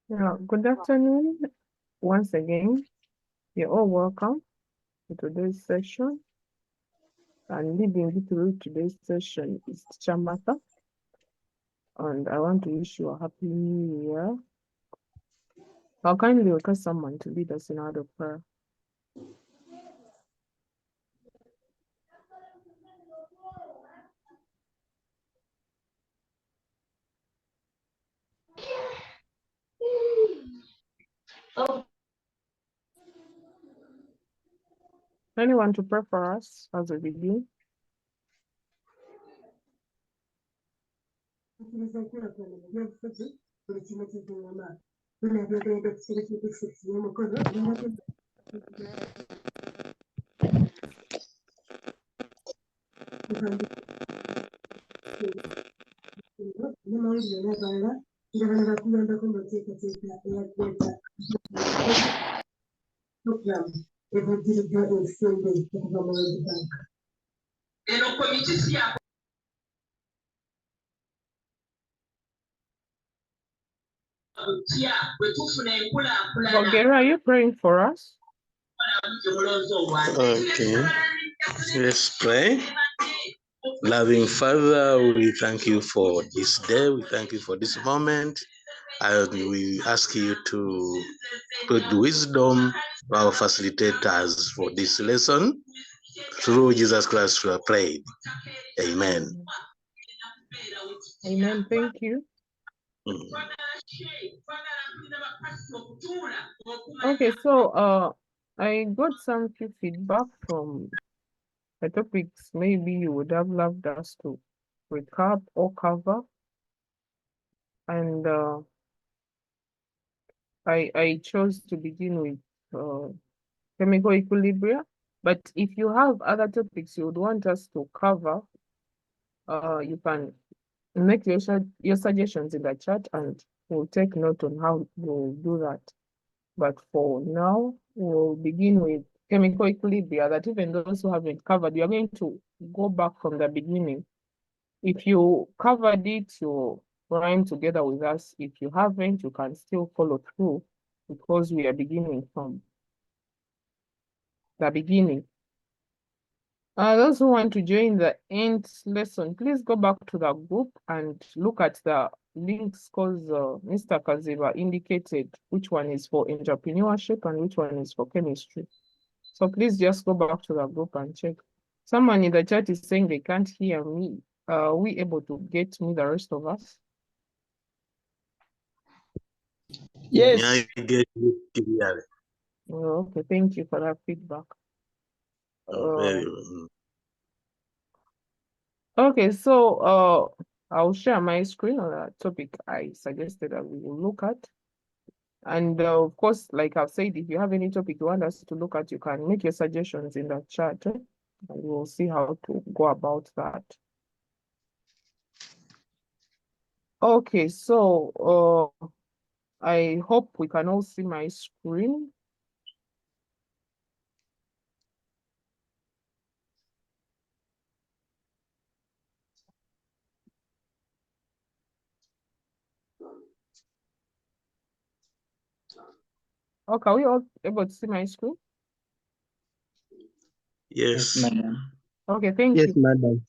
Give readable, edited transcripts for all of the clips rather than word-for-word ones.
Yeah, good afternoon. Once again, you're all welcome to today's session. And leading you through today's session is Teacher Martha. And I want to wish you a happy new year. I'll kindly request someone to lead us in our prayer. Anyone to pray for us as we begin? Bulgaria, are you praying for us? Okay, let's pray. Loving Father, we thank you for this day. We thank you for this moment. And we ask you to put wisdom to our facilitators for this lesson. Through Jesus Christ, we are prayed. Amen. Amen. Thank you. Okay, so I got some feedback from the topics maybe you would have loved us to recap or cover. And I chose to begin with chemical equilibria. But if you have other topics you would want us to cover, you can make your suggestions in the chat and we'll take note on how we'll do that. But for now, we'll begin with chemical equilibria, that even those who haven't covered, we are going to go back from the beginning. If you covered it, you rhyme together with us. If you haven't, you can still follow through because we are beginning from the beginning. Those who want to join the end lesson, please go back to the group and look at the links because Mr. Kaziba indicated which one is for entrepreneurship and which one is for chemistry. So please just go back to the group and check. Someone in the chat is saying they can't hear me. Are we able to get me the rest of us? Yes. I get you clearly. Oh, okay, thank you for that feedback. Very well. Okay, so I'll share my screen on a topic I suggested that we will look at. And of course, like I've said, if you have any topic you want us to look at, you can make your suggestions in the chat, and we'll see how to go about that. Okay, so I hope we can all see my screen. Okay, are we all able to see my screen? Yes. Madam. Okay, thank Yes, you. madam.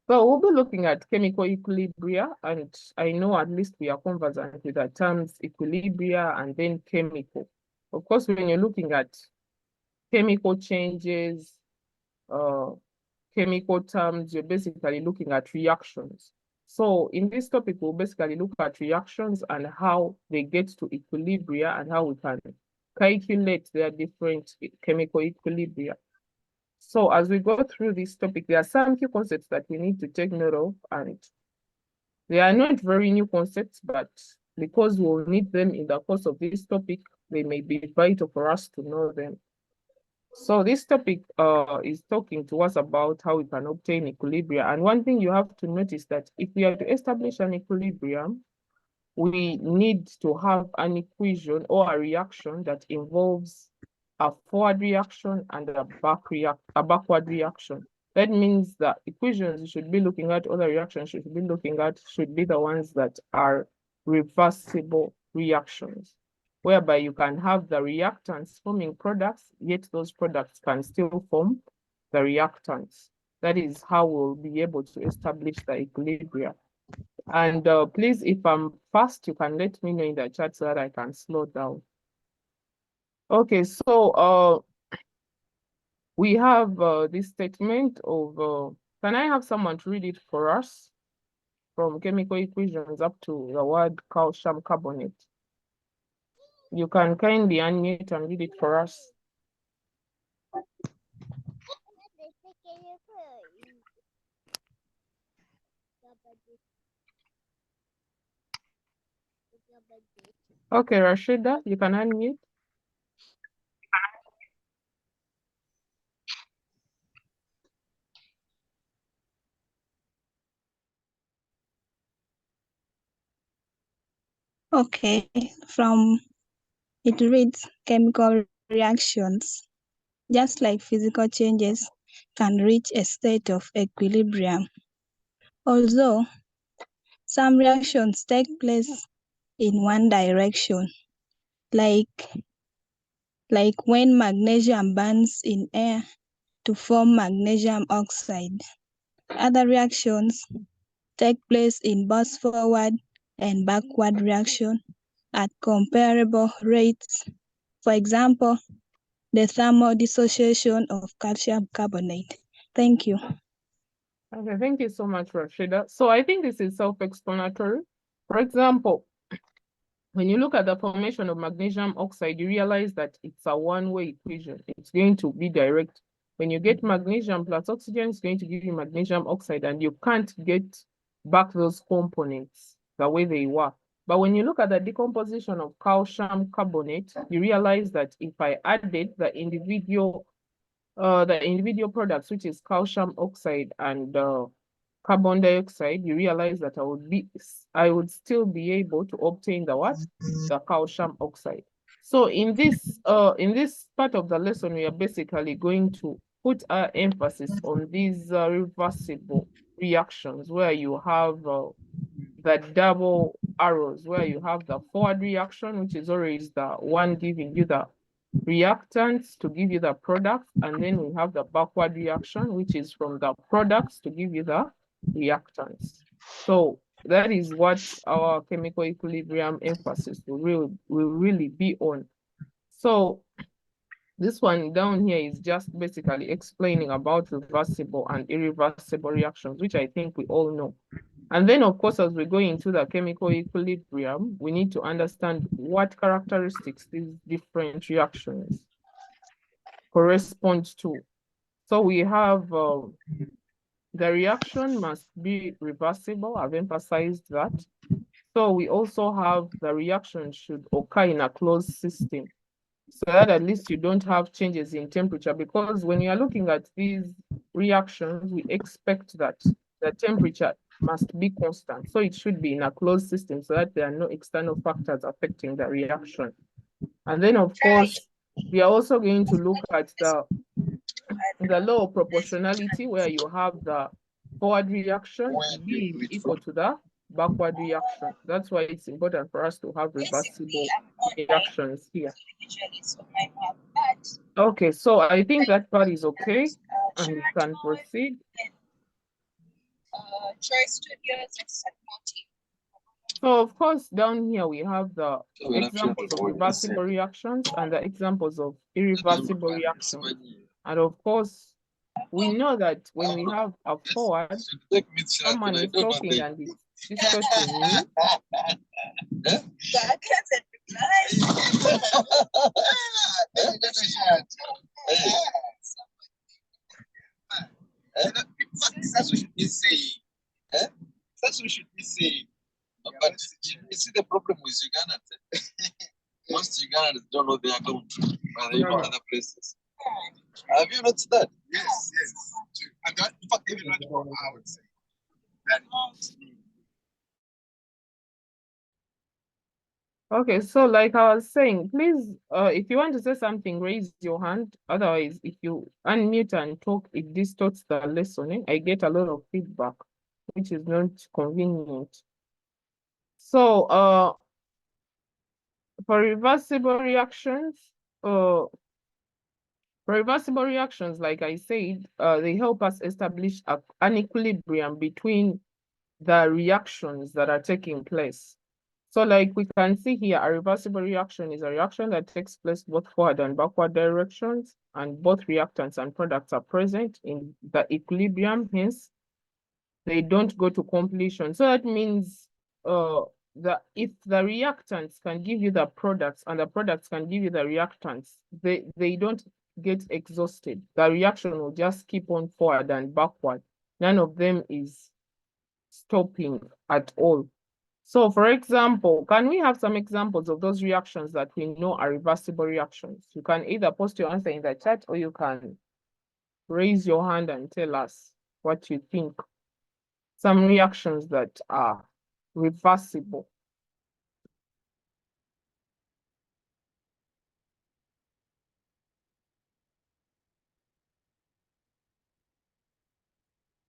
So we'll be looking at chemical equilibria, and I know at least we are conversant with the terms equilibria and then chemical. Of course, when you're looking at chemical changes, chemical terms, you're basically looking at reactions. So in this topic, we'll basically look at reactions and how they get to equilibria and how we can calculate their different chemical equilibria. So as we go through this topic, there are some key concepts that we need to take note of, and they are not very new concepts, but because we'll need them in the course of this topic, they may be vital for us to know them. So this topic is talking to us about how we can obtain equilibrium. And one thing you have to notice that if we are to establish an equilibrium, we need to have an equation or a reaction that involves a forward reaction and a backward reaction. That means the equations you should be looking at, or the reactions you should be looking at, should be the ones that are reversible reactions, whereby you can have the reactants forming products, yet those products can still form the reactants. That is how we'll be able to establish the equilibria. And please, if I'm fast, you can let me know in the chat so that I can slow down. Okay, so we have this statement of, can I have someone to read it for us? From chemical equations up to the word calcium carbonate. You can kindly unmute and read it for us. Okay, Rashida, you can unmute. Okay, it reads chemical reactions, just like physical changes, can reach a state of equilibrium. Although some reactions take place in one direction, like when magnesium burns in air to form magnesium oxide. Other reactions take place in both forward and backward reaction at comparable rates. For example, the thermal dissociation of calcium carbonate. Thank you. Okay, thank you so much, Rashida. So I think this is self-explanatory. For example, when you look at the formation of magnesium oxide, you realize that it's a one-way equation. It's going to be direct. When you get magnesium plus oxygen, it's going to give you magnesium oxide, and you can't get back those components the way they were. But when you look at the decomposition of calcium carbonate, you realize that if I added the individual products, which is calcium oxide and carbon dioxide, you realize that I would still be able to obtain the what? The calcium oxide. So in this part of the lesson, we are basically going to put our emphasis on these reversible reactions, where you have the double arrows, where you have the forward reaction, which is always the one giving you the reactants to give you the product, and then we have the backward reaction, which is from the products to give you the reactants. So that is what our chemical equilibrium emphasis will really be on. So this one down here is just basically explaining about reversible and irreversible reactions, which I think we all know. And then, of course, as we go into the chemical equilibrium, we need to understand what characteristics these different reactions correspond to. So we have the reaction must be reversible. I've emphasized that. So we also have the reaction should occur in a closed system, so that at least you don't have changes in temperature, because when you are looking at these reactions, we expect that the temperature must be constant. So it should be in a closed system so that there are no external factors affecting the reaction. And then, of course, we are also going to look at the law of proportionality, where you have the forward reaction being equal to the backward reaction. That's why it's important for us to have reversible reactions here. Okay, so I think that part is okay, and we can proceed. So of course, down here we have the examples of reversible reactions and the examples of irreversible reactions. And of course, we know that when we have a forward, someone is talking and it's discussing me. That's what we should be saying. That's what we should be saying. But you see, the problem with Uganda, most Ugandans don't know their country, but they know other places. Have you noticed that? Yes, yes. And that, in fact, even I would say that. Okay, so like I was saying, please, if you want to say something, raise your hand. Otherwise, if you unmute and talk, it distorts the listening. I get a lot of feedback, which is not convenient. So, for reversible reactions, uh, like I said, they help us establish an equilibrium between the reactions that are taking place. So like we can see here, a reversible reaction is a reaction that takes place both forward and backward directions, and both reactants and products are present in the equilibrium, hence they don't go to completion. So that means if the reactants can give you the products and the products can give you the reactants, they don't get exhausted. The reaction will just keep on forward and backward. None of them is stopping at all. So for example, can we have some examples of those reactions that we know are reversible reactions? You can either post your answer in the chat or you can raise your hand and tell us what you think. Some reactions that are reversible.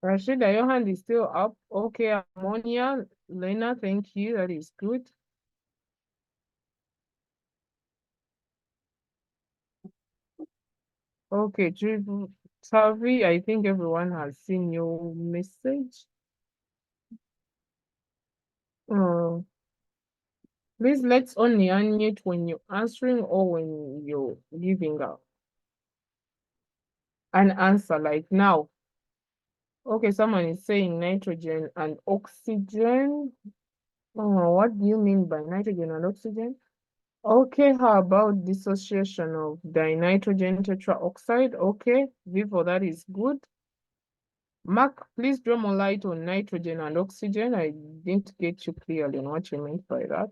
Rashida, your hand is still up. Okay, ammonia. Lena, thank you. That is good. Okay, Tavi, I think everyone has seen your message. Please let's only unmute when you're answering or when you're giving an answer, like now. Okay, someone is saying nitrogen and oxygen. Oh, what do you mean by nitrogen and oxygen? Okay, how about dissociation of dinitrogen tetraoxide? Okay, Vivo, that is good. Mark, please draw more light on nitrogen and oxygen. I didn't get you clearly on what you meant by that.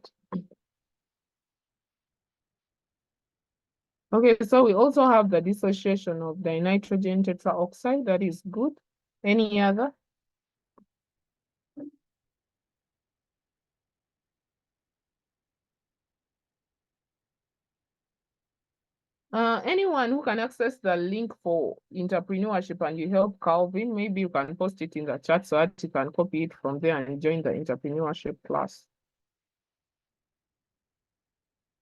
Okay, so we also have the dissociation of dinitrogen tetraoxide. That is good. Any other? Anyone who can access the link for entrepreneurship and you help Calvin, maybe you can post it in the chat so that you can copy it from there and join the entrepreneurship class.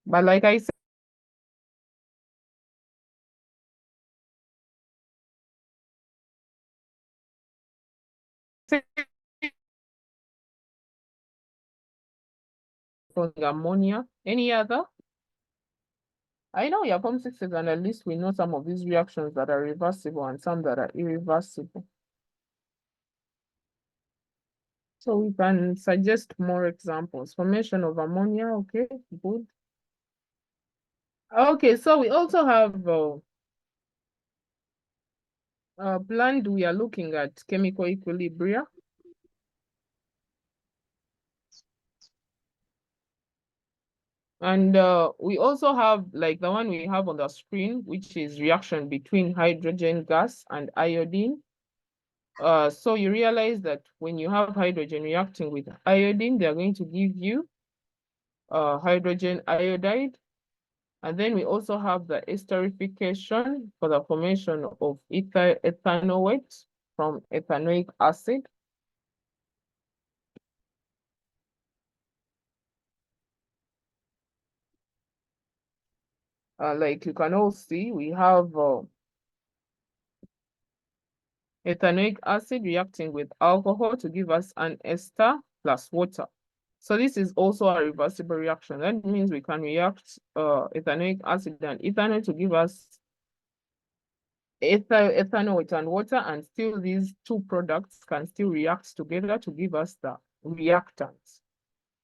But like I said, from ammonia, any other? I know your Form 6 and at least we know some of these reactions that are reversible and some that are irreversible. So we can suggest more examples. Formation of ammonia, okay, good. Okay, so we also have planned, we are looking at chemical equilibria. And we also have like the one we have on the screen, which is reaction between hydrogen gas and iodine. So you realize that when you have hydrogen reacting with iodine, they're going to give you hydrogen iodide. And then we also have the esterification for the formation of ethanoate from ethanoic acid. Like you can all see, we have ethanoic acid reacting with alcohol to give us an ester plus water. So this is also a reversible reaction. That means we can react ethanoic acid and ethanol to give us ethanoate and water, and still these two products can still react together to give us the reactants.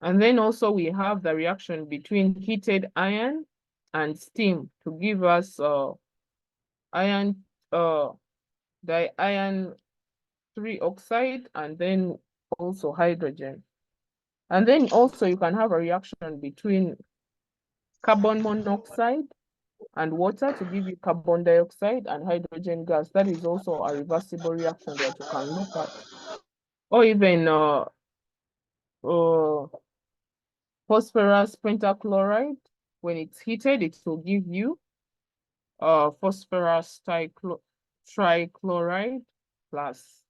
And then also we have the reaction between heated iron and steam to give us iron diiron 3 oxide and then also hydrogen. And then also you can have a reaction between carbon monoxide and water to give you carbon dioxide and hydrogen gas. That is also a reversible reaction that you can look at. Or even phosphorus pentachloride. When it's heated, it will give you phosphorus trichloride plus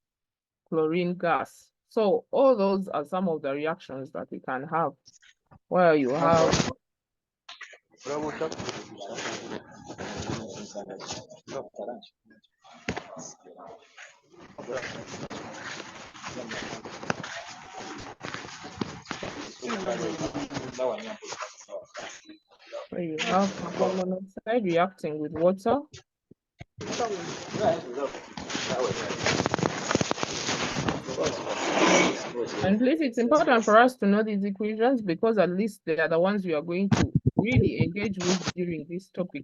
chlorine gas. So all those are some of the reactions that we can have where you have carbon monoxide reacting with water. And please, it's important for us to know these equations because at least they are the ones we are going to really engage with during this topic.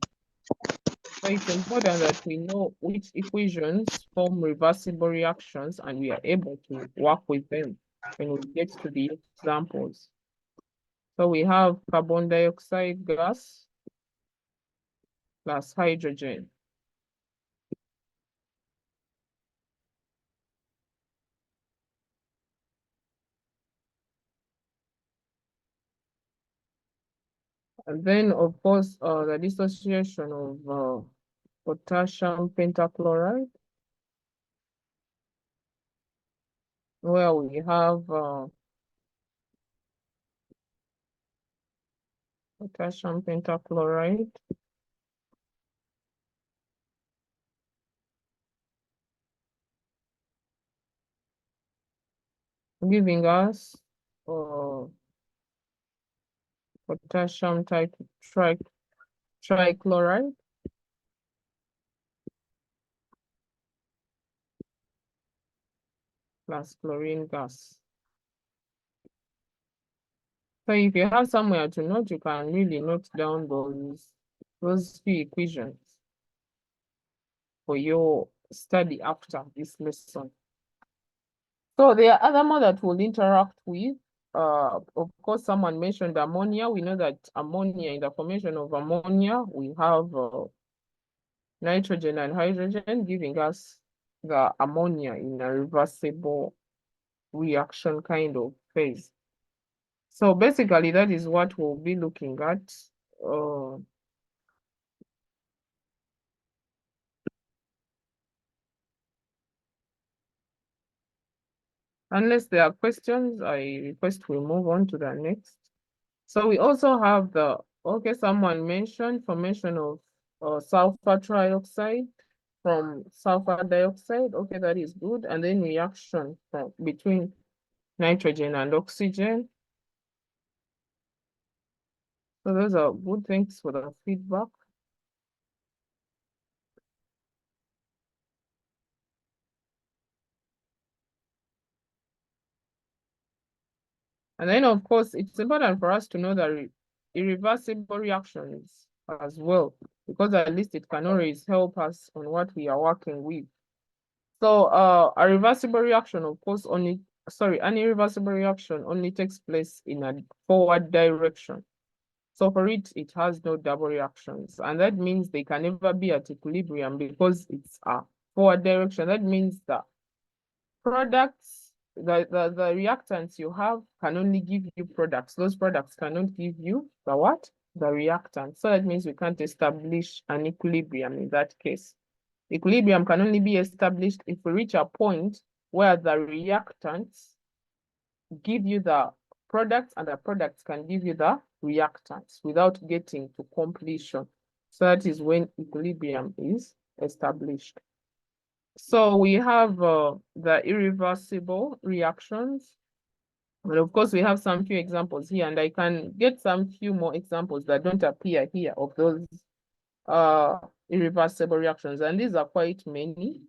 So it's important that we know which equations form reversible reactions and we are able to work with them when we get to the examples. So we have carbon dioxide gas plus hydrogen. And then, of course, the dissociation of potassium pentachloride, where we have potassium pentachloride giving us potassium trichloride plus chlorine gas. So if you have somewhere to note, you can really note down those few equations for your study after this lesson. So there are other more that will interact with. Of course, someone mentioned ammonia. We know that ammonia, in the formation of ammonia, we have nitrogen and hydrogen giving us the ammonia in a reversible reaction kind of phase. So basically, that is what we'll be looking at. Unless there are questions, I request we move on to the next. So we also have someone mentioned formation of sulfur trioxide from sulfur dioxide. Okay, that is good. And then reaction between nitrogen and oxygen. So those are good things for the feedback. And then, of course, it's important for us to know the irreversible reactions as well, because at least it can always help us on what we are working with. So a reversible reaction, of course, an irreversible reaction only takes place in a forward direction. So for it, it has no double reactions. And that means they can never be at equilibrium because it's a forward direction. That means the products, the reactants you have can only give you products. Those products cannot give you the what? The reactant. So that means we can't establish an equilibrium in that case. Equilibrium can only be established if we reach a point where the reactants give you the products and the products can give you the reactants without getting to completion. So that is when equilibrium is established. So we have the irreversible reactions. And of course, we have some few examples here, and I can get some few more examples that don't appear here of those irreversible reactions. And these are quite many.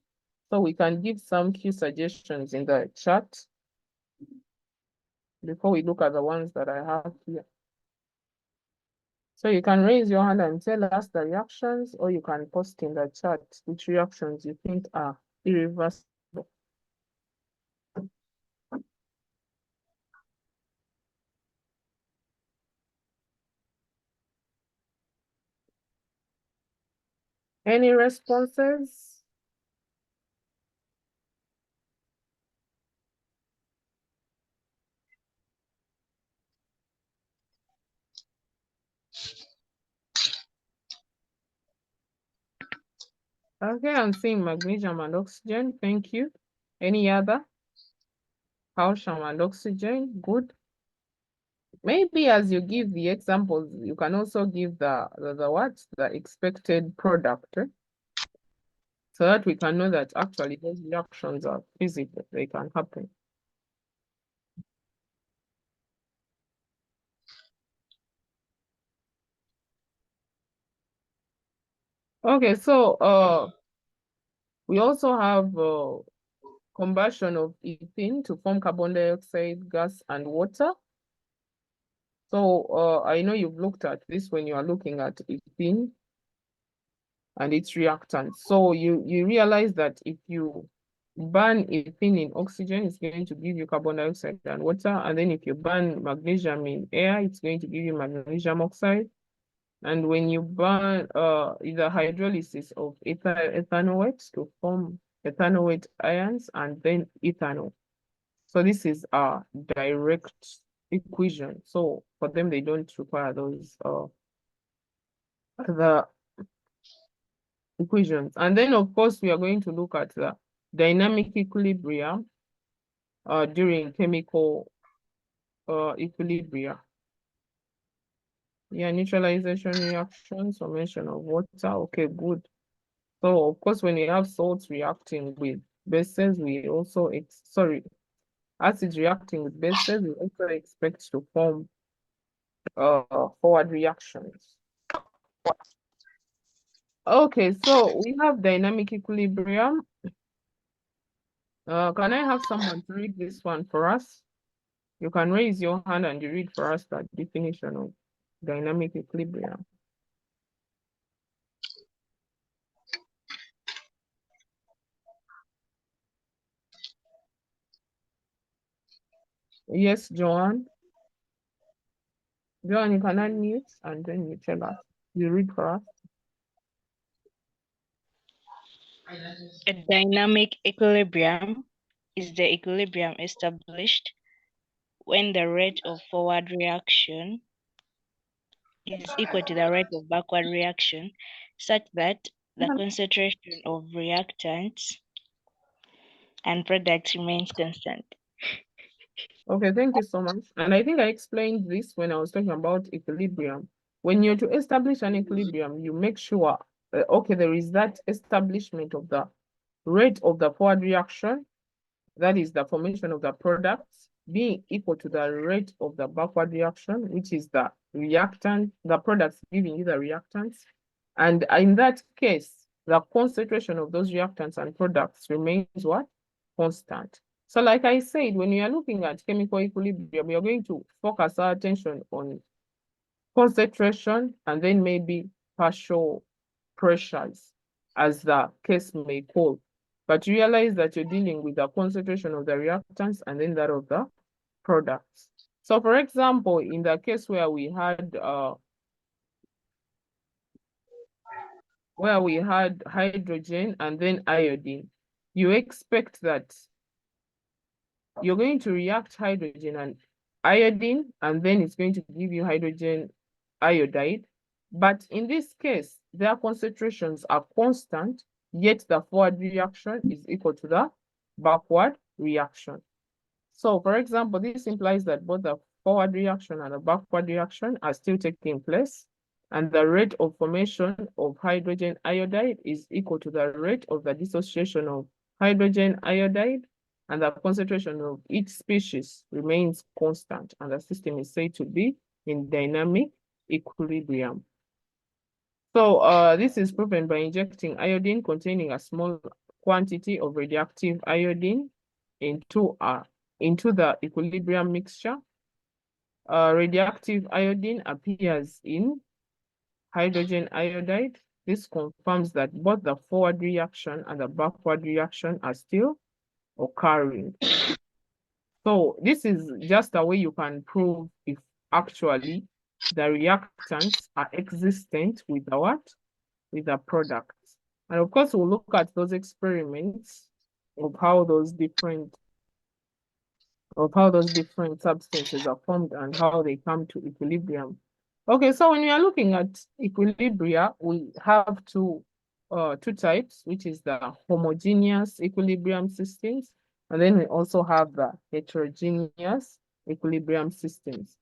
So we can give some few suggestions in the chat before we look at the ones that I have here. So you can raise your hand and tell us the reactions, or you can post in the chat which reactions you think are irreversible. Any responses? Okay, I'm seeing magnesium and oxygen. Thank you. Any other? Calcium and oxygen. Good. Maybe as you give the examples, you can also give the what? The expected product. So that we can know that actually those reactions are physical, they can happen. Okay, so we also have combustion of ethene to form carbon dioxide gas and water. So I know you've looked at this when you are looking at ethene and its reactants. So you realize that if you burn ethene in oxygen, it's going to give you carbon dioxide and water. And then if you burn magnesium in air, it's going to give you magnesium oxide. And when you burn the hydrolysis of ethanoate to form ethanoate ions and then ethanol. So this is a direct equation. So for them, they don't require those the equations. And then of course, we are going to look at the dynamic equilibrium during chemical equilibria. Yeah, neutralization reactions, formation of water. Okay, good. So of course, when you have salts reacting with bases, we also acids reacting with bases, we also expect to form forward reactions. Okay, so we have dynamic equilibrium. Can I have someone to read this one for us? You can raise your hand and you read for us the definition of dynamic equilibrium. Yes, Joanne. Joanne, you can unmute and then you tell us. You read for us. A dynamic equilibrium is the equilibrium established when the rate of forward reaction is equal to the rate of backward reaction, such that the concentration of reactants and products remains constant. Okay, thank you so much. And I think I explained this when I was talking about equilibrium. When you're to establish an equilibrium, you make sure, okay, there is that establishment of the rate of the forward reaction, that is the formation of the products, being equal to the rate of the backward reaction, which is the reactant, the products giving you the reactants. And in that case, the concentration of those reactants and products remains what? Constant. So like I said, when we are looking at chemical equilibrium, we are going to focus our attention on concentration and then maybe partial pressures, as the case may call. But realize that you're dealing with the concentration of the reactants and then that of the products. So for example, in the case where we had hydrogen and then iodine, you expect that you're going to react hydrogen and iodine, and then it's going to give you hydrogen iodide. But in this case, their concentrations are constant, yet the forward reaction is equal to the backward reaction. So for example, this implies that both the forward reaction and the backward reaction are still taking place, and the rate of formation of hydrogen iodide is equal to the rate of the dissociation of hydrogen iodide, and the concentration of each species remains constant, and the system is said to be in dynamic equilibrium. So this is proven by injecting iodine containing a small quantity of radioactive iodine into the equilibrium mixture. Radioactive iodine appears in hydrogen iodide. This confirms that both the forward reaction and the backward reaction are still occurring. So this is just a way you can prove if actually the reactants are existent with the what? With the products. And of course, we'll look at those experiments of how those different substances are formed and how they come to equilibrium. Okay, so when we are looking at equilibria, we have to two types, which is the homogeneous equilibrium systems, and then we also have the heterogeneous equilibrium systems.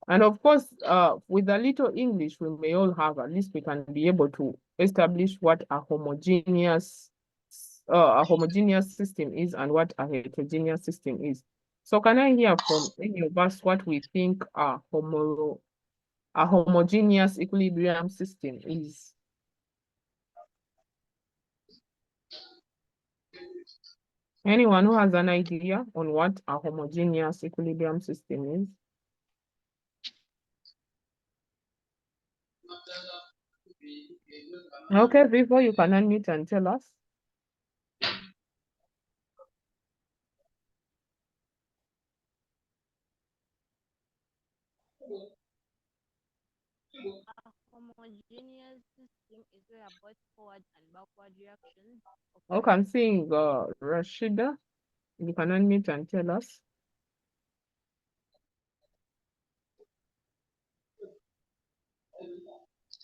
And of course, with a little English, we may all have, at least we can be able to establish what a homogeneous system is and what a heterogeneous system is. So can I hear from any of us what we think a homogeneous equilibrium system is? Anyone who has an idea on what a homogeneous equilibrium system is? Okay, Vivo, you can unmute and tell us. A homogeneous system is where both forward and backward reactions Okay, I'm seeing Rashida. You can unmute and tell us.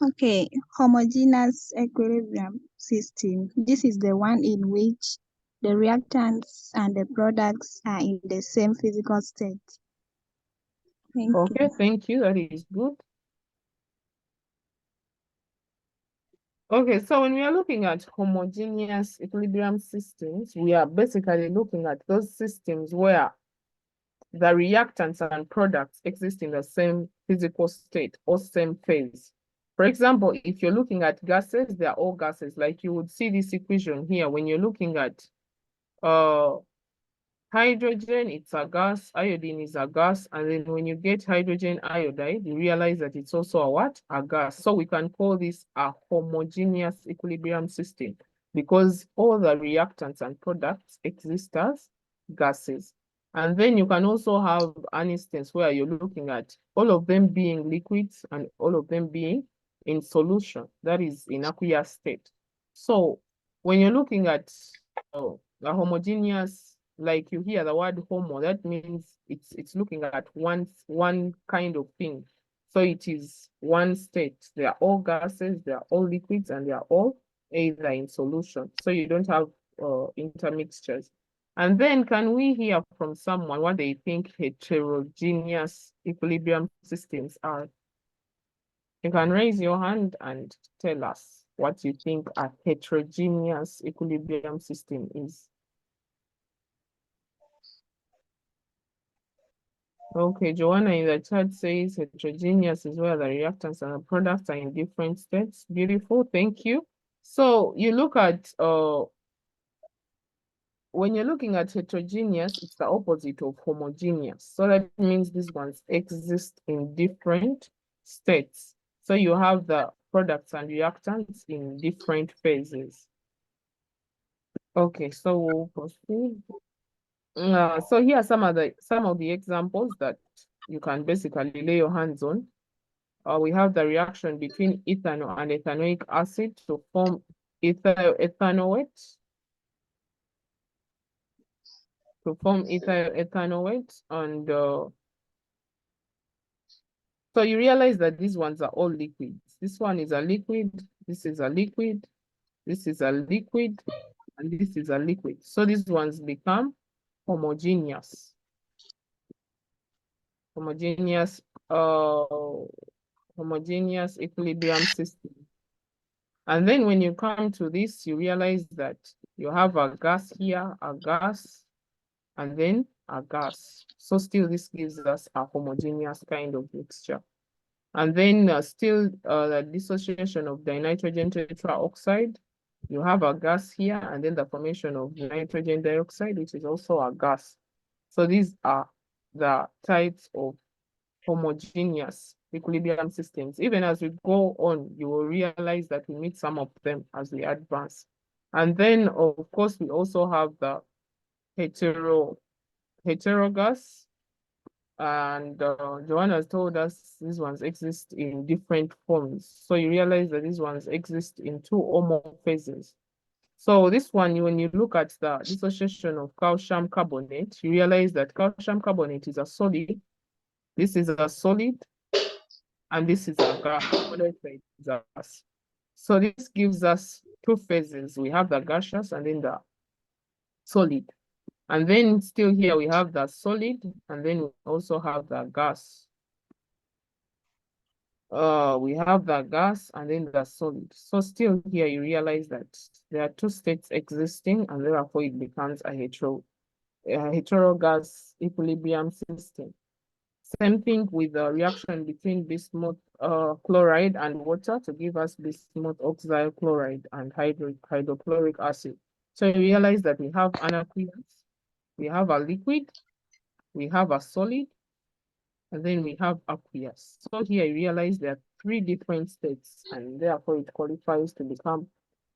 Okay, homogeneous equilibrium system. This is the one in which the reactants and the products are in the same physical state. Thank Okay, you. thank you. That is good. Okay, so when we are looking at homogeneous equilibrium systems, we are basically looking at those systems where the reactants and products exist in the same physical state or same phase. For example, if you're looking at gases, they are all gases. Like you would see this equation here when you're looking at hydrogen, it's a gas, iodine is a gas, and then when you get hydrogen iodide, you realize that it's also a what? A gas. So we can call this a homogeneous equilibrium system because all the reactants and products exist as gases. And then you can also have an instance where you're looking at all of them being liquids and all of them being in solution, that is in aqueous state. So when you're looking at a homogeneous, like you hear the word homo, that means it's looking at one kind of thing. So it is one state. They are all gases, they are all liquids, and they are all either in solution. So you don't have intermixtures. And then can we hear from someone what they think heterogeneous equilibrium systems are? You can raise your hand and tell us what you think a heterogeneous equilibrium system is. Okay, Joanna in the chat says heterogeneous is where the reactants and the products are in different states. Beautiful, thank you. So you look at, when you're looking at heterogeneous, it's the opposite of homogeneous. So that means these ones exist in different states. So you have the products and reactants in different phases. Okay, so we'll proceed. So here are some of the examples that you can basically lay your hands on. We have the reaction between ethanol and ethanoic acid to form ethanoate. And so you realize that these ones are all liquids. This one is a liquid, this is a liquid, this is a liquid, and this is a liquid. So these ones become homogeneous. Homogeneous equilibrium system. And then when you come to this, you realize that you have a gas here, a gas, and then a gas. So still this gives us a homogeneous kind of mixture. And then still the dissociation of dinitrogen tetraoxide. You have a gas here, and then the formation of nitrogen dioxide, which is also a gas. So these are the types of homogeneous equilibrium systems. Even as we go on, you will realize that we meet some of them as we advance. And then, of course, we also have the heterogas. And Joanna has told us these ones exist in different forms. So you realize that these ones exist in two or more phases. So this one, when you look at the dissociation of calcium carbonate, you realize that calcium carbonate is a solid. This is a solid, and this is a gas. So this gives us two phases. We have the gaseous and then the solid. And then still here we have the solid, and then we also have the gas. We have the gas and then the solid. So still here you realize that there are two states existing, and therefore it becomes a heterogas equilibrium system. Same thing with the reaction between bismuth chloride and water to give us bismuth oxide chloride and hydrochloric acid. So you realize that we have an aqueous, we have a liquid, we have a solid, and then we have aqueous. So here you realize there are three different states, and therefore it qualifies to become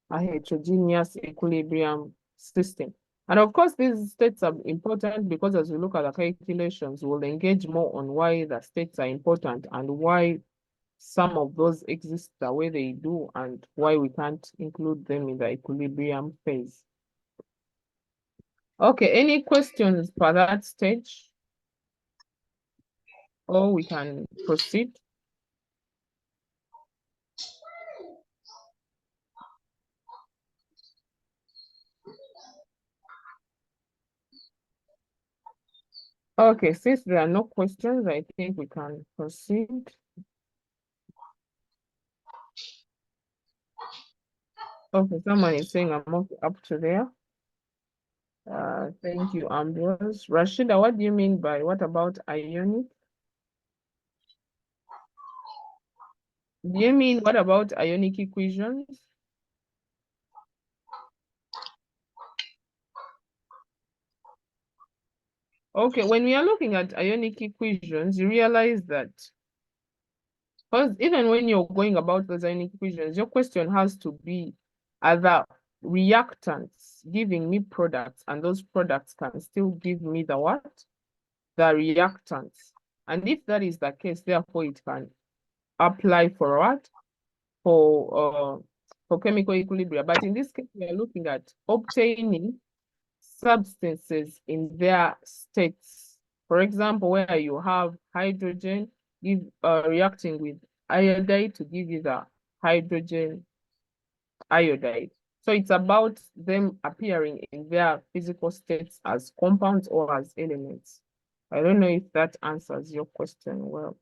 a heterogeneous equilibrium system. And of course, these states are important because as we look at the calculations, we'll engage more on why the states are important and why some of those exist the way they do and why we can't include them in the equilibrium phase. Okay, any questions for that stage? Or we can proceed. Okay, since there are no questions, I think we can proceed. Okay, someone is saying I'm up to there. Thank you, Ambrose. Rashida, what do you mean by what about ionic? Do you mean what about ionic equations? Okay, when we are looking at ionic equations, you realize that because even when you're going about those ionic equations, your question has to be, are the reactants giving me products, and those products can still give me the what? The reactants. And if that is the case, therefore it can apply for what? For chemical equilibria. But in this case, we are looking at obtaining substances in their states. For example, where you have hydrogen reacting with iodide to give you the hydrogen iodide. So it's about them appearing in their physical states as compounds or as elements. I don't know if that answers your question well.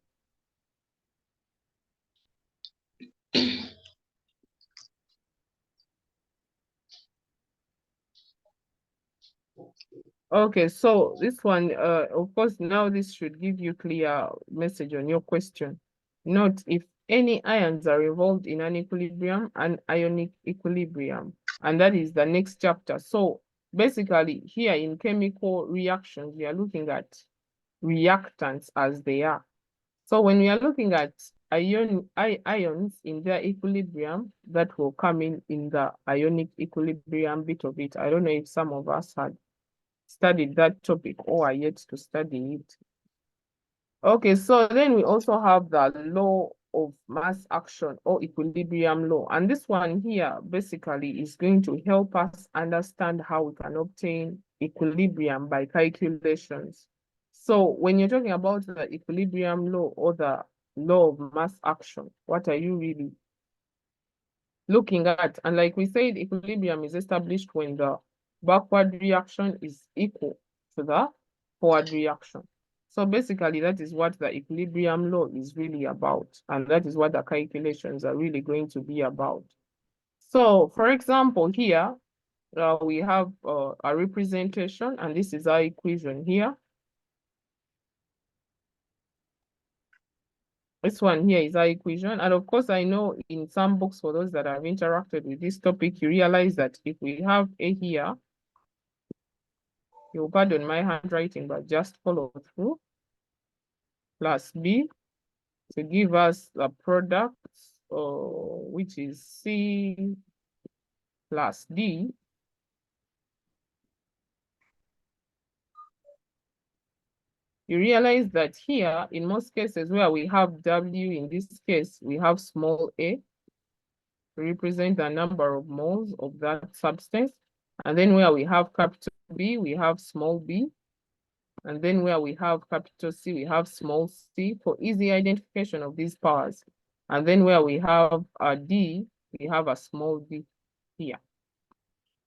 Okay, so this one, of course, now this should give you clear message on your question. Note if any ions are involved in an equilibrium, an ionic equilibrium, and that is the next chapter. So basically here in chemical reactions, we are looking at reactants as they are. So when we are looking at ions in their equilibrium, that will come in the ionic equilibrium bit of it. I don't know if some of us had studied that topic or are yet to study it. Okay, so then we also have the law of mass action or equilibrium law. And this one here basically is going to help us understand how we can obtain equilibrium by calculations. So when you're talking about the equilibrium law or the law of mass action, what are you really looking at? And like we said, equilibrium is established when the backward reaction is equal to the forward reaction. So basically, that is what the equilibrium law is really about. And that is what the calculations are really going to be about. So for example, here, we have a representation, and this is our equation here. This one here is our equation. And of course, I know in some books, for those that have interacted with this topic, you realize that if we have A here, you'll pardon my handwriting, but just follow through, plus B to give us the product, which is C plus D. You realize that here, in most cases where we have W, in this case, we have small a to represent the number of moles of that substance. And then where we have capital B, we have small b. And then where we have capital C, we have small c for easy identification of these powers. And then where we have a D, we have a small d. here.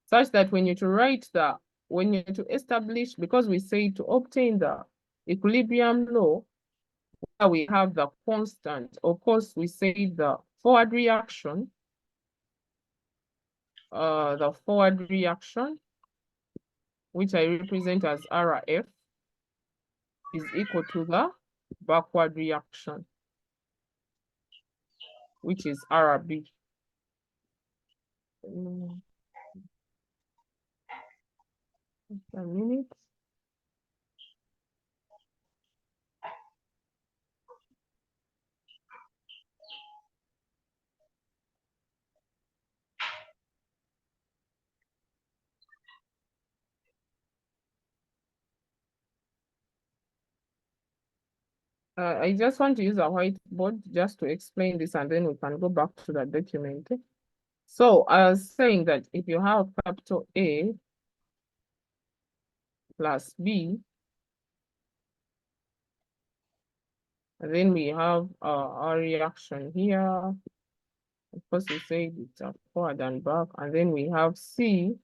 Such that when you to establish, because we say to obtain the equilibrium law, where we have the constant, of course, we say the forward reaction, which I represent as RF, is equal to the backward reaction, which is RB. A minute. I just want to use a whiteboard just to explain this, and then we can go back to the document. So I was saying that if you have capital A plus B, and then we have our reaction here. Of course, we say it's forward and back, and then we have C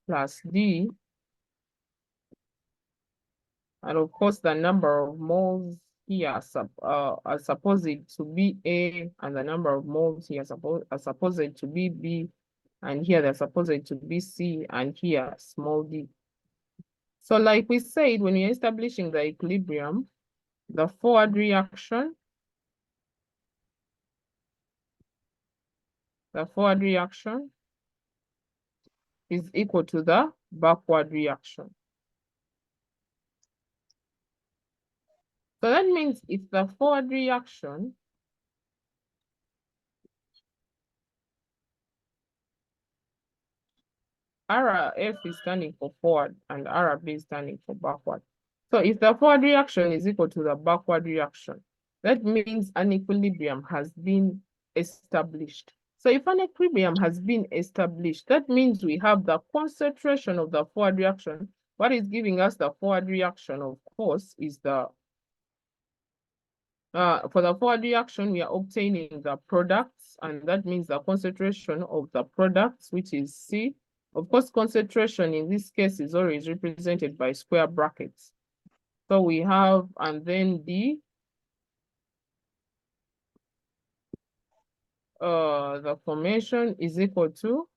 plus D. And of course, the number of moles here are supposed to be A, and the number of moles here are supposed to be B, and here they're supposed to be C, and here small d. So like we said, when you're establishing the equilibrium, the forward reaction is equal to the backward reaction. So that means if the forward reaction RF is standing for forward and RB is standing for backward. So if the forward reaction is equal to the backward reaction, that means an equilibrium has been established. So if an equilibrium has been established, that means we have the concentration of the forward reaction. What is giving us the forward reaction, of course, is the for the forward reaction, we are obtaining the products, and that means the concentration of the products, which is C. Of course, concentration in this case is always represented by square brackets. So we have, and then D, the formation is equal to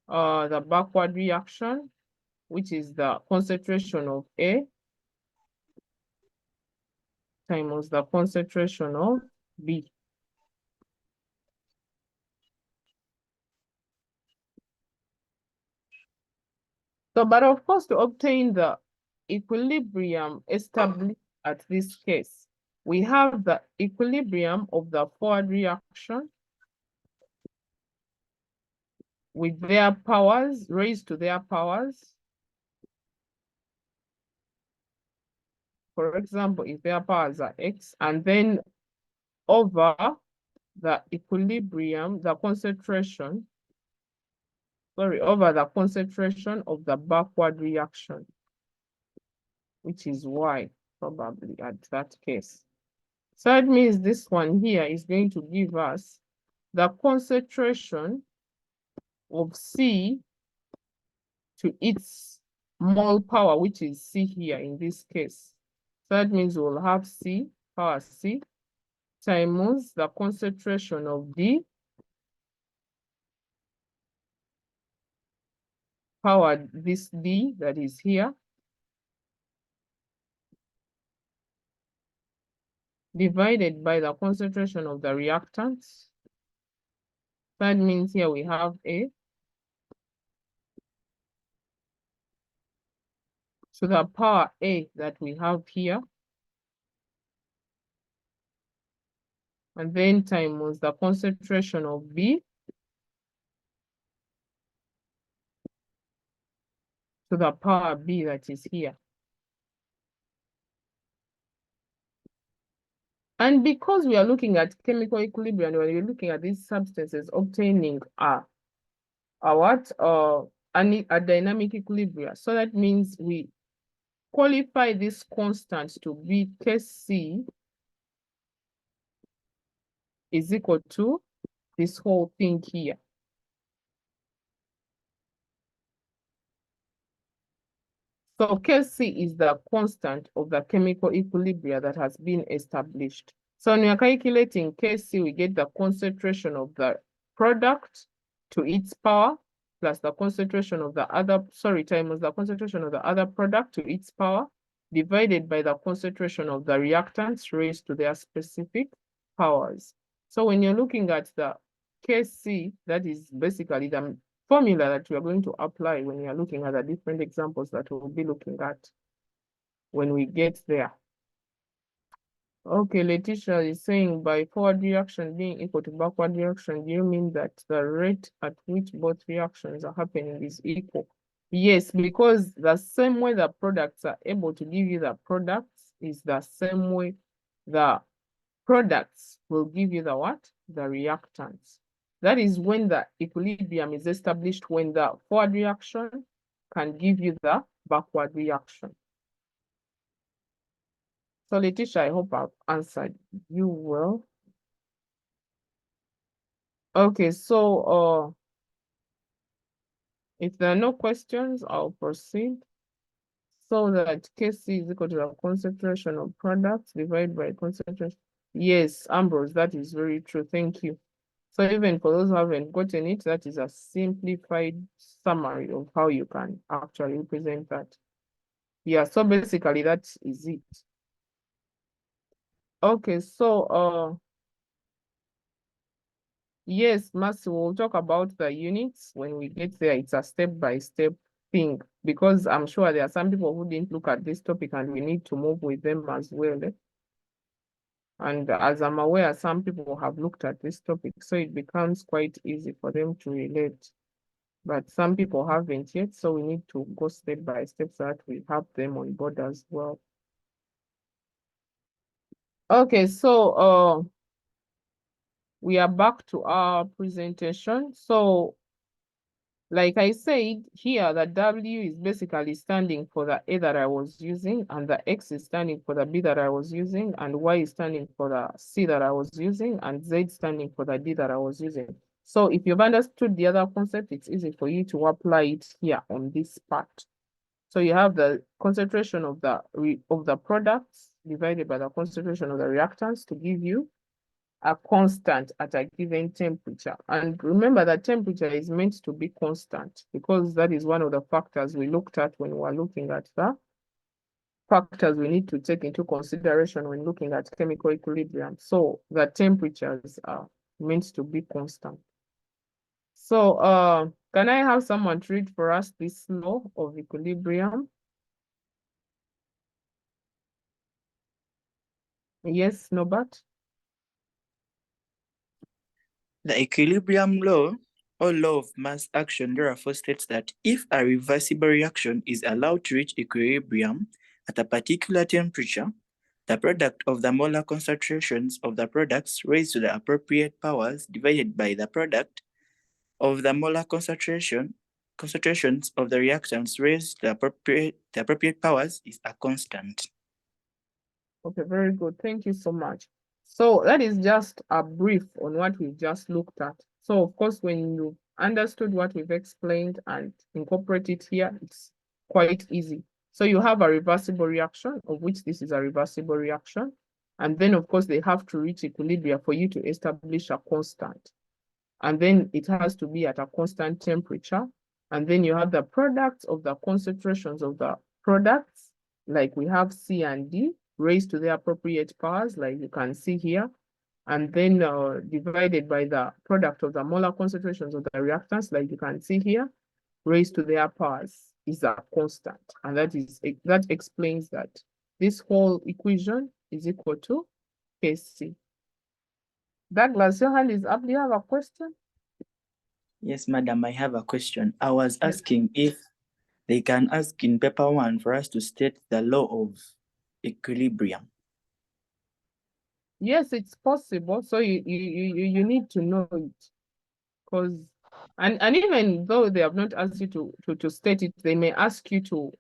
the backward reaction, which is the concentration of A times the concentration of B. So, but of course, to obtain the equilibrium established at this case, we have the equilibrium of the forward reaction with their powers raised to their powers. For example, if their powers are X, and then over the equilibrium, the concentration, over the concentration of the backward reaction, which is Y, probably at that case. So that means this one here is going to give us the concentration of C to its mole power, which is C here in this case. So that means we'll have C, power C, times the concentration of D, power this D that is here, divided by the concentration of the reactants. That means here we have A to the power A that we have here, and then times the concentration of B to the power B that is here. And because we are looking at chemical equilibrium, when you're looking at these substances obtaining a dynamic equilibrium. So that means we qualify this constant to be Kc is equal to this whole thing here. So Kc is the constant of the chemical equilibria that has been established. So when we are calculating Kc, we get the concentration of the product to its power plus the concentration of the other, times the concentration of the other product to its power divided by the concentration of the reactants raised to their specific powers. So when you're looking at the Kc, that is basically the formula that we are going to apply when we are looking at the different examples that we'll be looking at when we get there. Okay, Letitia is saying by forward reaction being equal to backward reaction, do you mean that the rate at which both reactions are happening is equal? Yes, because the same way the products are able to give you the products is the same way the products will give you the what? The reactants. That is when the equilibrium is established, when the forward reaction can give you the backward reaction. So Letitia, I hope I've answered you well. Okay, so if there are no questions, I'll proceed. So that Kc is equal to the concentration of products divided by concentration. Yes, Ambrose, that is very true. Thank you. So even for those who haven't gotten it, that is a simplified summary of how you can actually represent that. Yeah, so basically that is it. Okay, so yes, Mercy, we'll talk about the units when we get there. It's a step-by-step thing because I'm sure there are some people who didn't look at this topic and we need to move with them as well. And as I'm aware, some people have looked at this topic, so it becomes quite easy for them to relate. But some people haven't yet, so we need to go step by step so that we have them on board as well. Okay, so we are back to our presentation. So like I said here, the W is basically standing for the A that I was using, and the X is standing for the B that I was using, and Y is standing for the C that I was using, and Z standing for the D that I was using. So if you've understood the other concept, it's easy for you to apply it here on this part. So you have the concentration of the products divided by the concentration of the reactants to give you a constant at a given temperature. And remember that temperature is meant to be constant because that is one of the factors we looked at when we were looking at the factors we need to take into consideration when looking at chemical equilibrium. So the temperatures are meant to be constant. So can I have someone to read for us this law of equilibrium? Yes, Norbert? The equilibrium law, or law of mass action, therefore states that if a reversible reaction is allowed to reach equilibrium at a particular temperature, the product of the molar concentrations of the products raised to the appropriate powers divided by the product of the molar concentrations of the reactants raised to the appropriate powers is a constant. Okay, very good. Thank you so much. So that is just a brief on what we've just looked at. So of course, when you understood what we've explained and incorporate it here, it's quite easy. So you have a reversible reaction, of which this is a reversible reaction. And then of course, they have to reach equilibrium for you to establish a constant. And then it has to be at a constant temperature. And then you have the products of the concentrations of the products, like we have C and D, raised to the appropriate powers, like you can see here, and then divided by the product of the molar concentrations of the reactants, like you can see here, raised to their powers is a constant. And that explains that this whole equation is equal to Kc. Douglas, your hand is up. Do you have a question? Yes, madam, I have a question. I was asking if they can ask in paper 1 for us to state the law of equilibrium. Yes, it's possible. So you need to know it, because and even though they have not asked you to state it, they may ask you to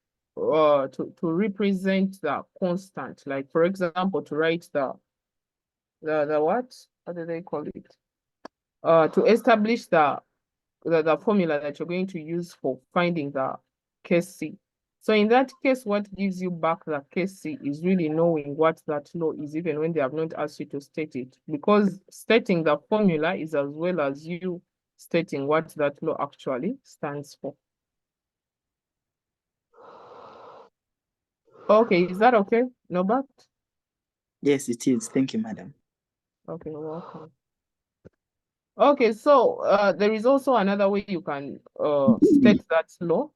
represent the constant. Like for example, to write the what? What do they call it? to establish the formula that you're going to use for finding the case C. So in that case, what gives you back the case C is really knowing what that law is, even when they have not asked you to state it, because stating the formula is as well as you stating what that law actually stands for. Okay, is that okay, Norbert? Yes, it is. Thank you, madam. Okay, you're welcome. Okay, so there is also another way you can state that law.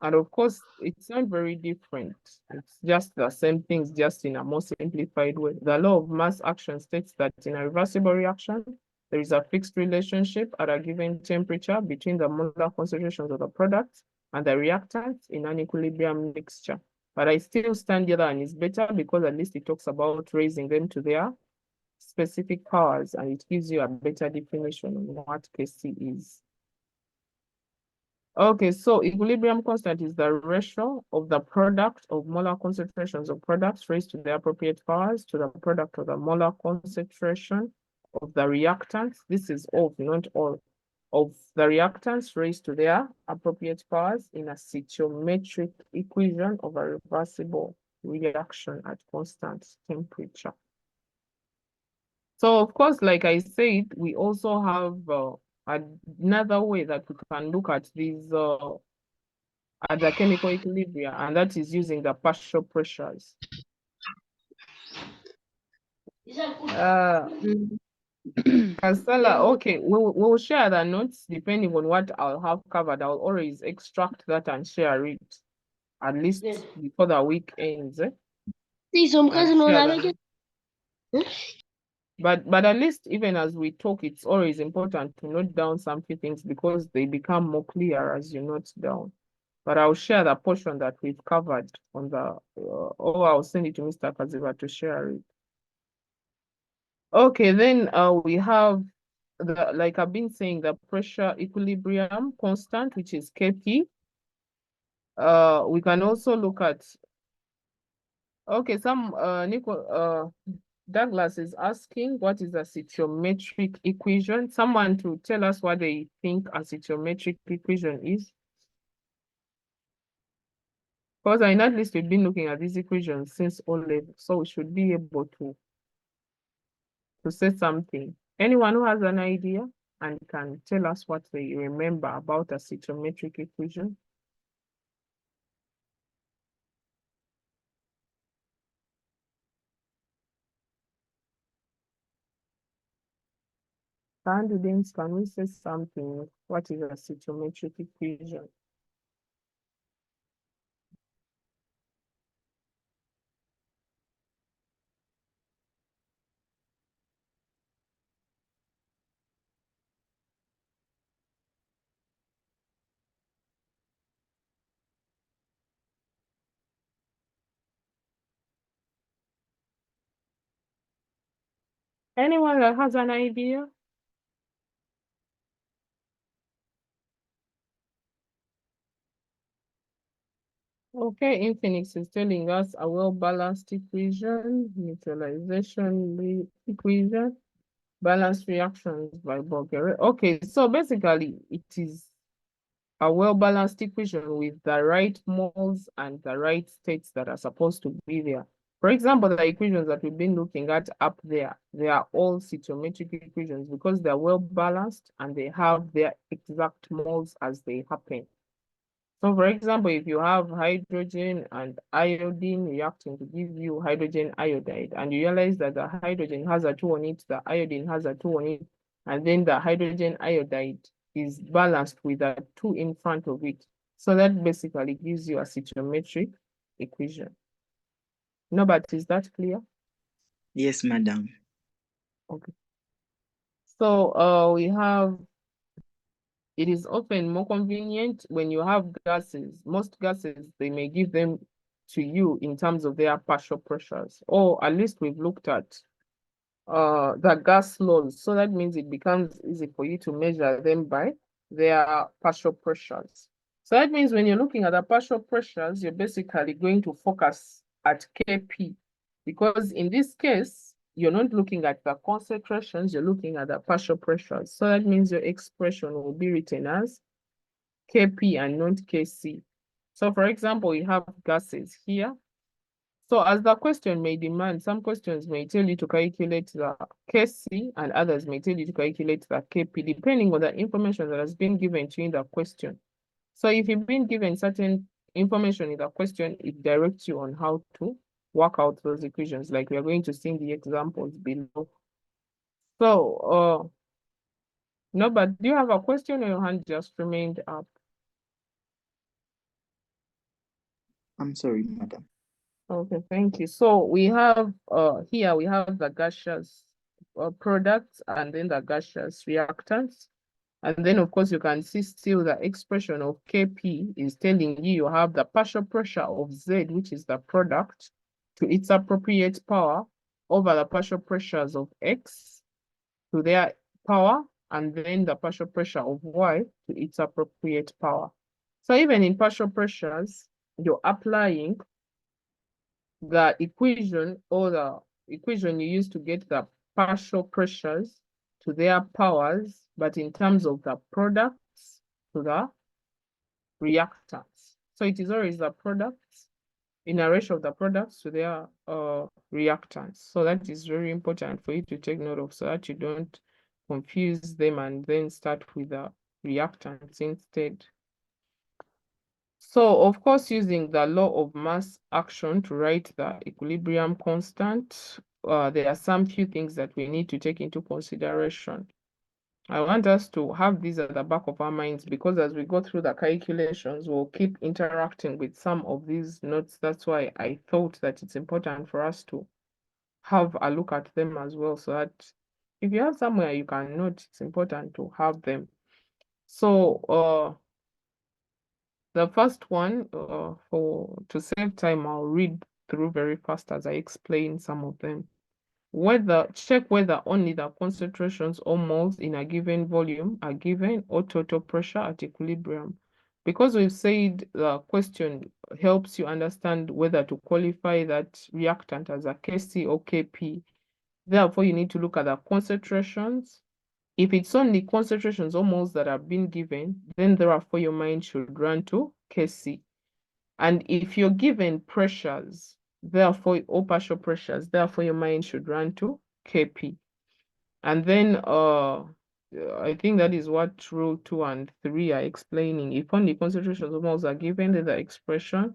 And of course, it's not very different. It's just the same things, just in a more simplified way. The law of mass action states that in a reversible reaction, there is a fixed relationship at a given temperature between the molar concentrations of the products and the reactants in an equilibrium mixture. But I still stand the other and it's better because at least it talks about raising them to their specific powers, and it gives you a better definition of what Kc is. Okay, so equilibrium constant is the ratio of the product of molar concentrations of products raised to the appropriate powers to the product of the molar concentration of the reactants. This is of, not all, of the reactants raised to their appropriate powers in a stoichiometric equation of a reversible reaction at constant temperature. So of course, like I said, we also have another way that we can look at these at the chemical equilibria, and that is using the partial pressures. Casella, okay, we'll share the notes depending on what I'll have covered. I'll always extract that and share it at least before the week ends. But at least even as we talk, it's always important to note down some few things because they become more clear as you note down. But I'll share the portion that we've covered on the, or I'll send it to Mr. Kaziva to share it. Okay, then we have the, like I've been saying, the pressure equilibrium constant, which is Kp. We can also look at, okay, Douglas is asking what is a stoichiometric equation. Someone to tell us what they think a stoichiometric equation is. Because I know at least we've been looking at these equations since O level, so we should be able to say something. Anyone who has an idea and can tell us what they remember about a stoichiometric equation? Candidates, can we say something? What is a stoichiometric equation? Anyone that has an idea? Okay, Infinix is telling us a well-balanced equation, neutralization equation, balanced reactions by Bulgaria. Okay, so basically it is a well-balanced equation with the right moles and the right states that are supposed to be there. For example, the equations that we've been looking at up there, they are all stoichiometric equations because they're well-balanced and they have their exact moles as they happen. So for example, if you have hydrogen and iodine reacting to give you hydrogen iodide, and you realize that the hydrogen has a 2 on it, the iodine has a 2 on it, and then the hydrogen iodide is balanced with a 2 in front of it. So that basically gives you a stoichiometric equation. No, but is that clear? Yes, madam. Okay. So we have, it is often more convenient when you have gases. Most gases, they may give them to you in terms of their partial pressures, or at least we've looked at the gas laws. So that means it becomes easy for you to measure them by their partial pressures. So that means when you're looking at the partial pressures, you're basically going to focus at Kp, because in this case, you're not looking at the concentrations, you're looking at the partial pressures. So that means your expression will be written as Kp and not Kc. So for example, we have gases here. So as the question may demand, some questions may tell you to calculate the Kc and others may tell you to calculate the Kp, depending on the information that has been given to you in the question. So if you've been given certain information in the question, it directs you on how to work out those equations, like we are going to see in the examples below. So, no, but do you have a question or your hand just remained up? I'm sorry, madam. Okay, thank you. So we have here we have the gaseous products and then the gaseous reactants. And then of course you can see still the expression of Kp is telling you you have the partial pressure of Z, which is the product, to its appropriate power over the partial pressures of X to their power, and then the partial pressure of Y to its appropriate power. So even in partial pressures, you're applying the equation or the equation you use to get the partial pressures to their powers, but in terms of the products to the reactants. So it is always the products in a ratio of the products to their reactants. So that is very important for you to take note of so that you don't confuse them and then start with the reactants instead. So of course, using the law of mass action to write the equilibrium constant, there are some few things that we need to take into consideration. I want us to have these at the back of our minds because as we go through the calculations, we'll keep interacting with some of these notes. That's why I thought that it's important for us to have a look at them as well, so that if you have somewhere you can note, it's important to have them. So the first one, to save time, I'll read through very fast as I explain some of them. Check whether only the concentrations or moles in a given volume are given or total pressure at equilibrium. Because we've said the question helps you understand whether to qualify that reactant as a Kc or Kp. Therefore, you need to look at the concentrations. If it's only concentrations or moles that have been given, then therefore your mind should run to Kc. And if you're given pressures, therefore, or partial pressures, therefore your mind should run to Kp. And then I think that is what rule 2 and 3 are explaining. If only concentrations or moles are given, then the expression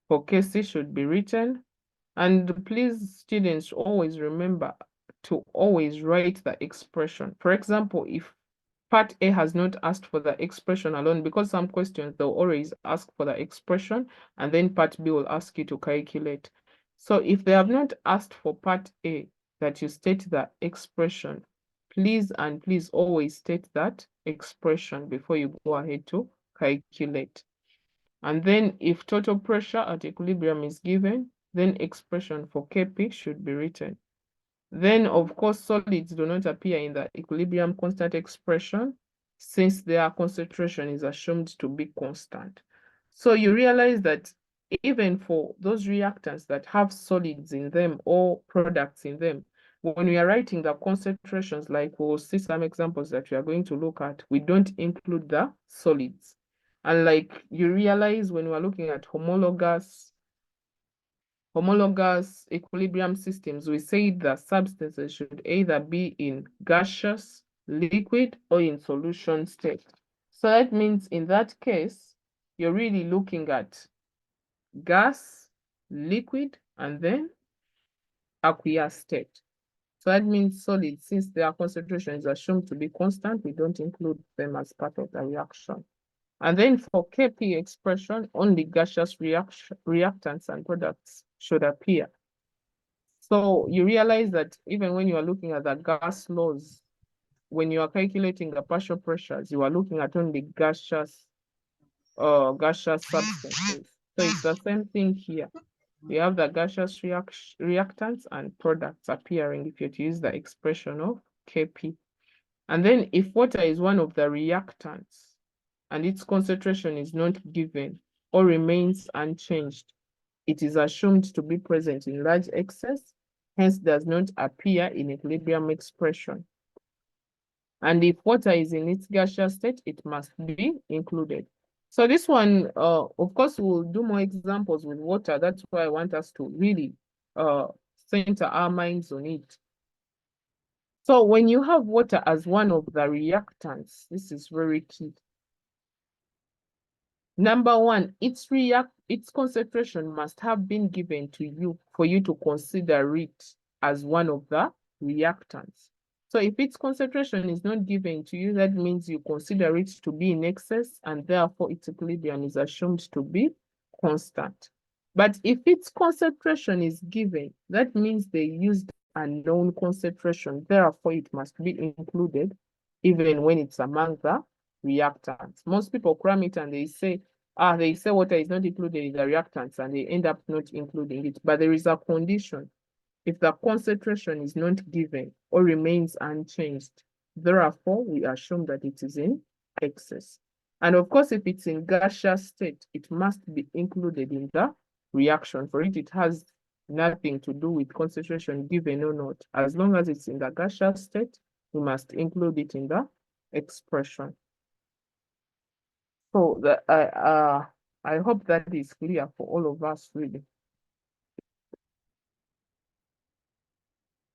for Kc should be written. And please, students, always remember to always write the expression. For example, if part A has not asked for the expression alone, because some questions they'll always ask for the expression and then part B will ask you to calculate. So if they have not asked for part A that you state the expression, please and please always state that expression before you go ahead to calculate. And then if total pressure at equilibrium is given, then expression for Kp should be written. Then, of course, solids do not appear in the equilibrium constant expression since their concentration is assumed to be constant. So you realize that even for those reactants that have solids in them or products in them, when we are writing the concentrations, like we'll see some examples that we are going to look at, we don't include the solids. And like you realize when we're looking at homologous equilibrium systems, we say the substances should either be in gaseous, liquid, or in solution state. So that means in that case, you're really looking at gas, liquid, and then aqueous state. So that means solids, since their concentration is assumed to be constant, we don't include them as part of the reaction. And then for Kp expression, only gaseous reactants and products should appear. So you realize that even when you are looking at the gas laws, when you are calculating the partial pressures, you are looking at only gaseous substances. So it's the same thing here. We have the gaseous reactants and products appearing if you use the expression of Kp. And then if water is one of the reactants and its concentration is not given or remains unchanged, it is assumed to be present in large excess hence does not appear in equilibrium expression. And if water is in its gaseous state, it must be included. So this one, of course, we'll do more examples with water. That's why I want us to really center our minds on it. So when you have water as one of the reactants, this is very key. Number one, its concentration must have been given to you for you to consider it as one of the reactants. So if its concentration is not given to you, that means you consider it to be in excess, and therefore its equilibrium is assumed to be constant. But if its concentration is given, that means they used a known concentration, therefore it must be included even when it's among the reactants. Most people cram it and they say water is not included in the reactants, and they end up not including it. But there is a condition. If the concentration is not given or remains unchanged, therefore we assume that it is in excess. And of course, if it's in gaseous state, it must be included in the reaction. For it has nothing to do with concentration given or not. As long as it's in the gaseous state, we must include it in the expression. So I hope that is clear for all of us, really.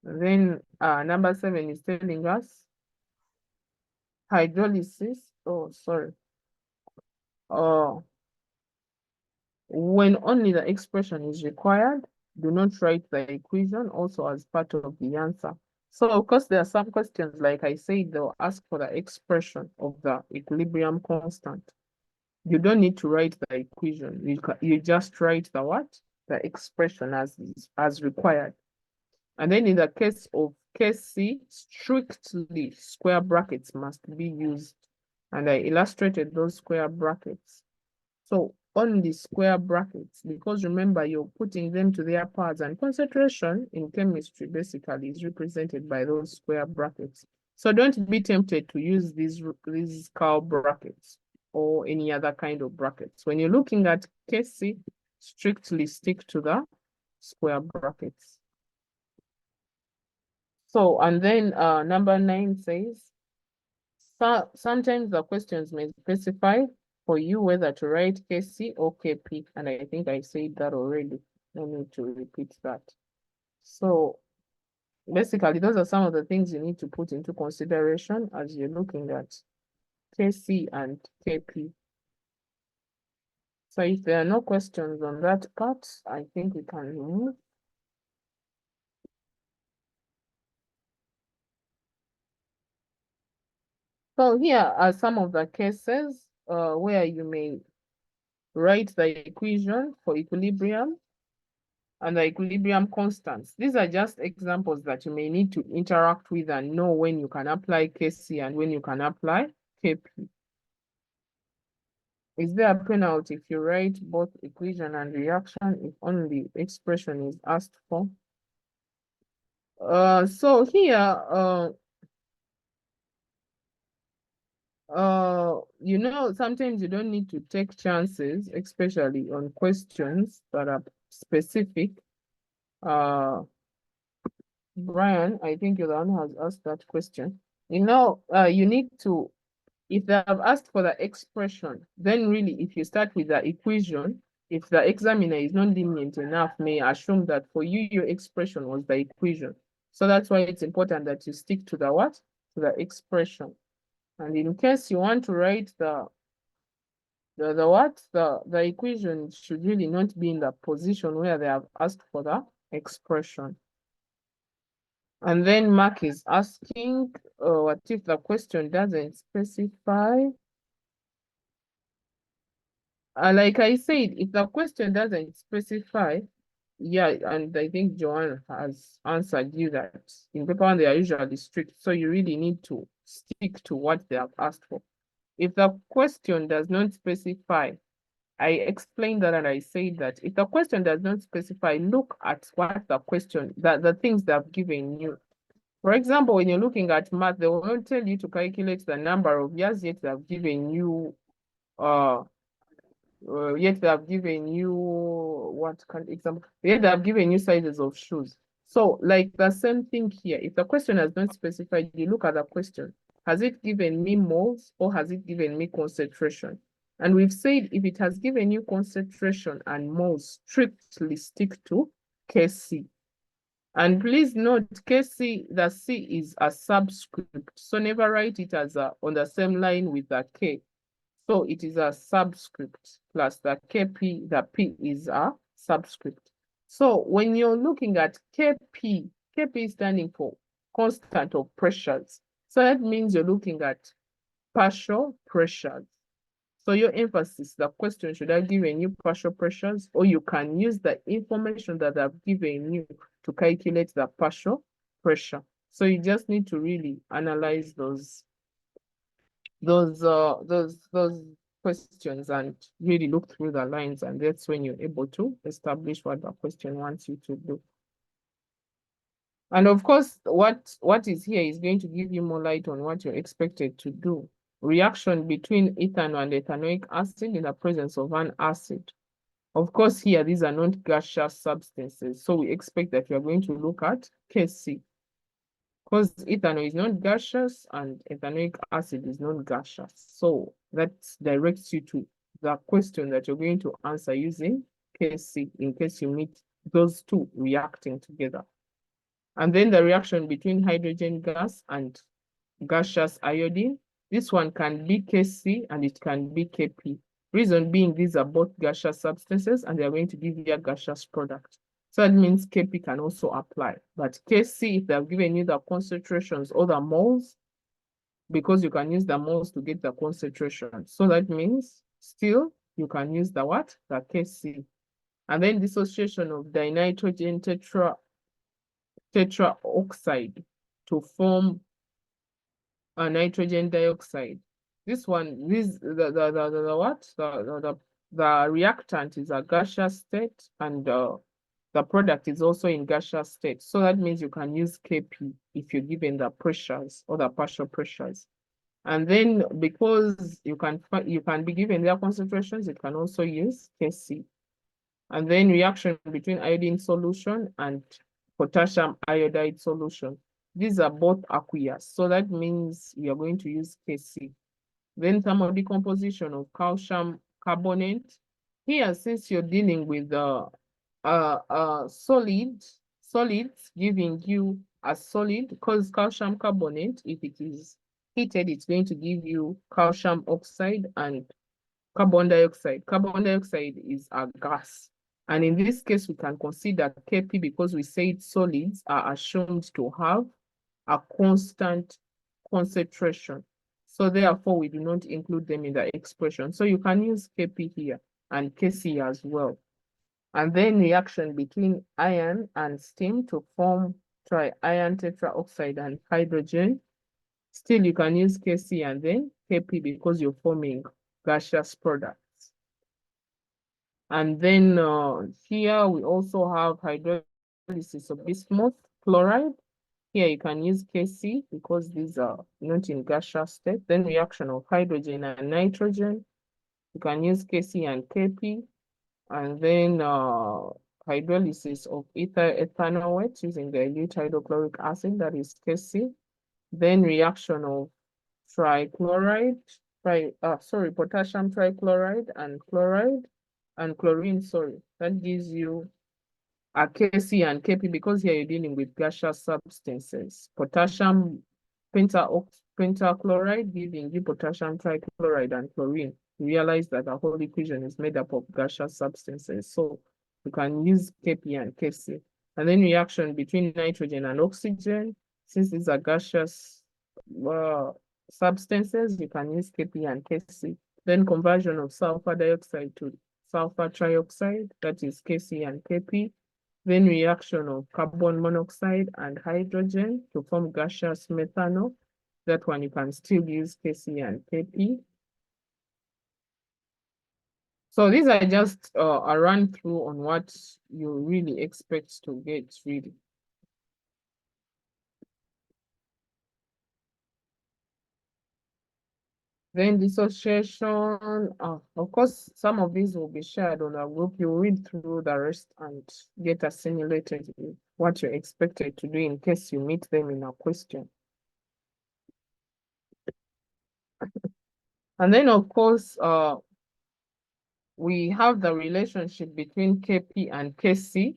And then number 7 is telling us hydrolysis. Oh, sorry. When only the expression is required, do not write the equation also as part of the answer. So of course, there are some questions, like I said, they'll ask for the expression of the equilibrium constant. You don't need to write the equation. You just write the what? The expression as required. And then in the case of case C, strictly square brackets must be used. And I illustrated those square brackets. So only square brackets, because remember, you're putting them to their parts, and concentration in chemistry basically is represented by those square brackets. So don't be tempted to use these curl brackets or any other kind of brackets. When you're looking at case C, strictly stick to the square brackets. So, and then number 9 says, sometimes the questions may specify for you whether to write KC or KP. And I think I said that already. No need to repeat that. So basically, those are some of the things you need to put into consideration as you're looking at KC and KP. So if there are no questions on that part, I think we can move. So here are some of the cases where you may write the equation for equilibrium and the equilibrium constants. These are just examples that you may need to interact with and know when you can apply KC and when you can apply KP. Is there a penalty if you write both equation and reaction if only expression is asked for? So here, you know, sometimes you don't need to take chances, especially on questions that are specific. Brian, I think you're the one who has asked that question. You know, you need to, if they have asked for the expression, then really, if you start with the equation, if the examiner is not lenient enough, may assume that for you, your expression was the equation. So that's why it's important that you stick to the what? To the expression. And in case you want to write the equation should really not be in the position where they have asked for the expression. And then Mark is asking, what if the question doesn't specify? Like I said, if the question doesn't specify, yeah, and I think Joanne has answered you that in paper one, they are usually strict. So you really need to stick to what they have asked for. If the question does not specify, I explained that and I said that if the question does not specify, look at what the question, the things they have given you. For example, when you're looking at math, they won't tell you to calculate the number of years, yet they have given you what kind of example? Yet they have given you sizes of shoes. So like the same thing here, if the question has not specified, you look at the question. Has it given me moles or has it given me concentration? And we've said if it has given you concentration and moles, strictly stick to Kc. And please note Kc, the C is a subscript. So never write it as on the same line with the K. So it is a subscript plus the Kp, the P is a subscript. So when you're looking at Kp, Kp is standing for constant of pressures. So that means you're looking at partial pressures. So your emphasis, the question should have given you partial pressures, or you can use the information that I've given you to calculate the partial pressure. So you just need to really analyze those questions and really look through the lines, and that's when you're able to establish what the question wants you to do. And of course, what is here is going to give you more light on what you're expected to do. Reaction between ethanol and ethanoic acid in the presence of an acid. Of course, here, these are not gaseous substances. So we expect that we are going to look at Kc. Because ethanol is not gaseous and ethanoic acid is not gaseous. So that directs you to the question that you're going to answer using Kc in case you meet those two reacting together. And then the reaction between hydrogen gas and gaseous iodine. This one can be Kc and it can be Kp. Reason being, these are both gaseous substances and they are going to give you a gaseous product. So that means Kp can also apply. But Kc, if they have given you the concentrations or the moles, because you can use the moles to get the concentration. So that means still you can use the what? The Kc. And then dissociation of dinitrogen tetraoxide to form a nitrogen dioxide. This one, the what? The reactant is a gaseous state and the product is also in gaseous state. So that means you can use Kp if you're given the pressures or the partial pressures. And then because you can be given their concentrations, it can also use Kc. And then reaction between iodine solution and potassium iodide solution. These are both aqueous. So that means we are going to use Kc. Then thermal decomposition of calcium carbonate. Here, since you're dealing with solids giving you a solid, because calcium carbonate, if it is heated, it's going to give you calcium oxide and carbon dioxide. Carbon dioxide is a gas. And in this case, we can consider Kp because we said solids are assumed to have a constant concentration. So therefore, we do not include them in the expression. So you can use Kp here and Kc as well. And then reaction between iron and steam to form tri-iron tetraoxide and hydrogen. Still, you can use Kc and then Kp because you're forming gaseous products. And then here we also have hydrolysis of bismuth chloride. Here you can use Kc because these are not in gaseous state. Then reaction of hydrogen and nitrogen. You can use Kc and Kp. And then hydrolysis of ethanoate using dilute hydrochloric acid, that is Kc. Then reaction of potassium trichloride and chloride and chlorine, sorry. That gives you a Kc and Kp because here you're dealing with gaseous substances. Potassium pentachloride giving you potassium trichloride and chlorine. You realize that the whole equation is made up of gaseous substances. So you can use Kp and Kc. And then reaction between nitrogen and oxygen. Since these are gaseous substances, you can use Kp and Kc. Then conversion of sulfur dioxide to sulfur trioxide, that is Kc and Kp. Then reaction of carbon monoxide and hydrogen to form gaseous methanol. That one you can still use Kc and Kp. So these are just a run through on what you really expect to get, really. Then dissociation, of course, some of these will be shared on our group. You read through the rest and get assimilated with what you're expected to do in case you meet them in a question. And then, of course, we have the relationship between Kp and Kc.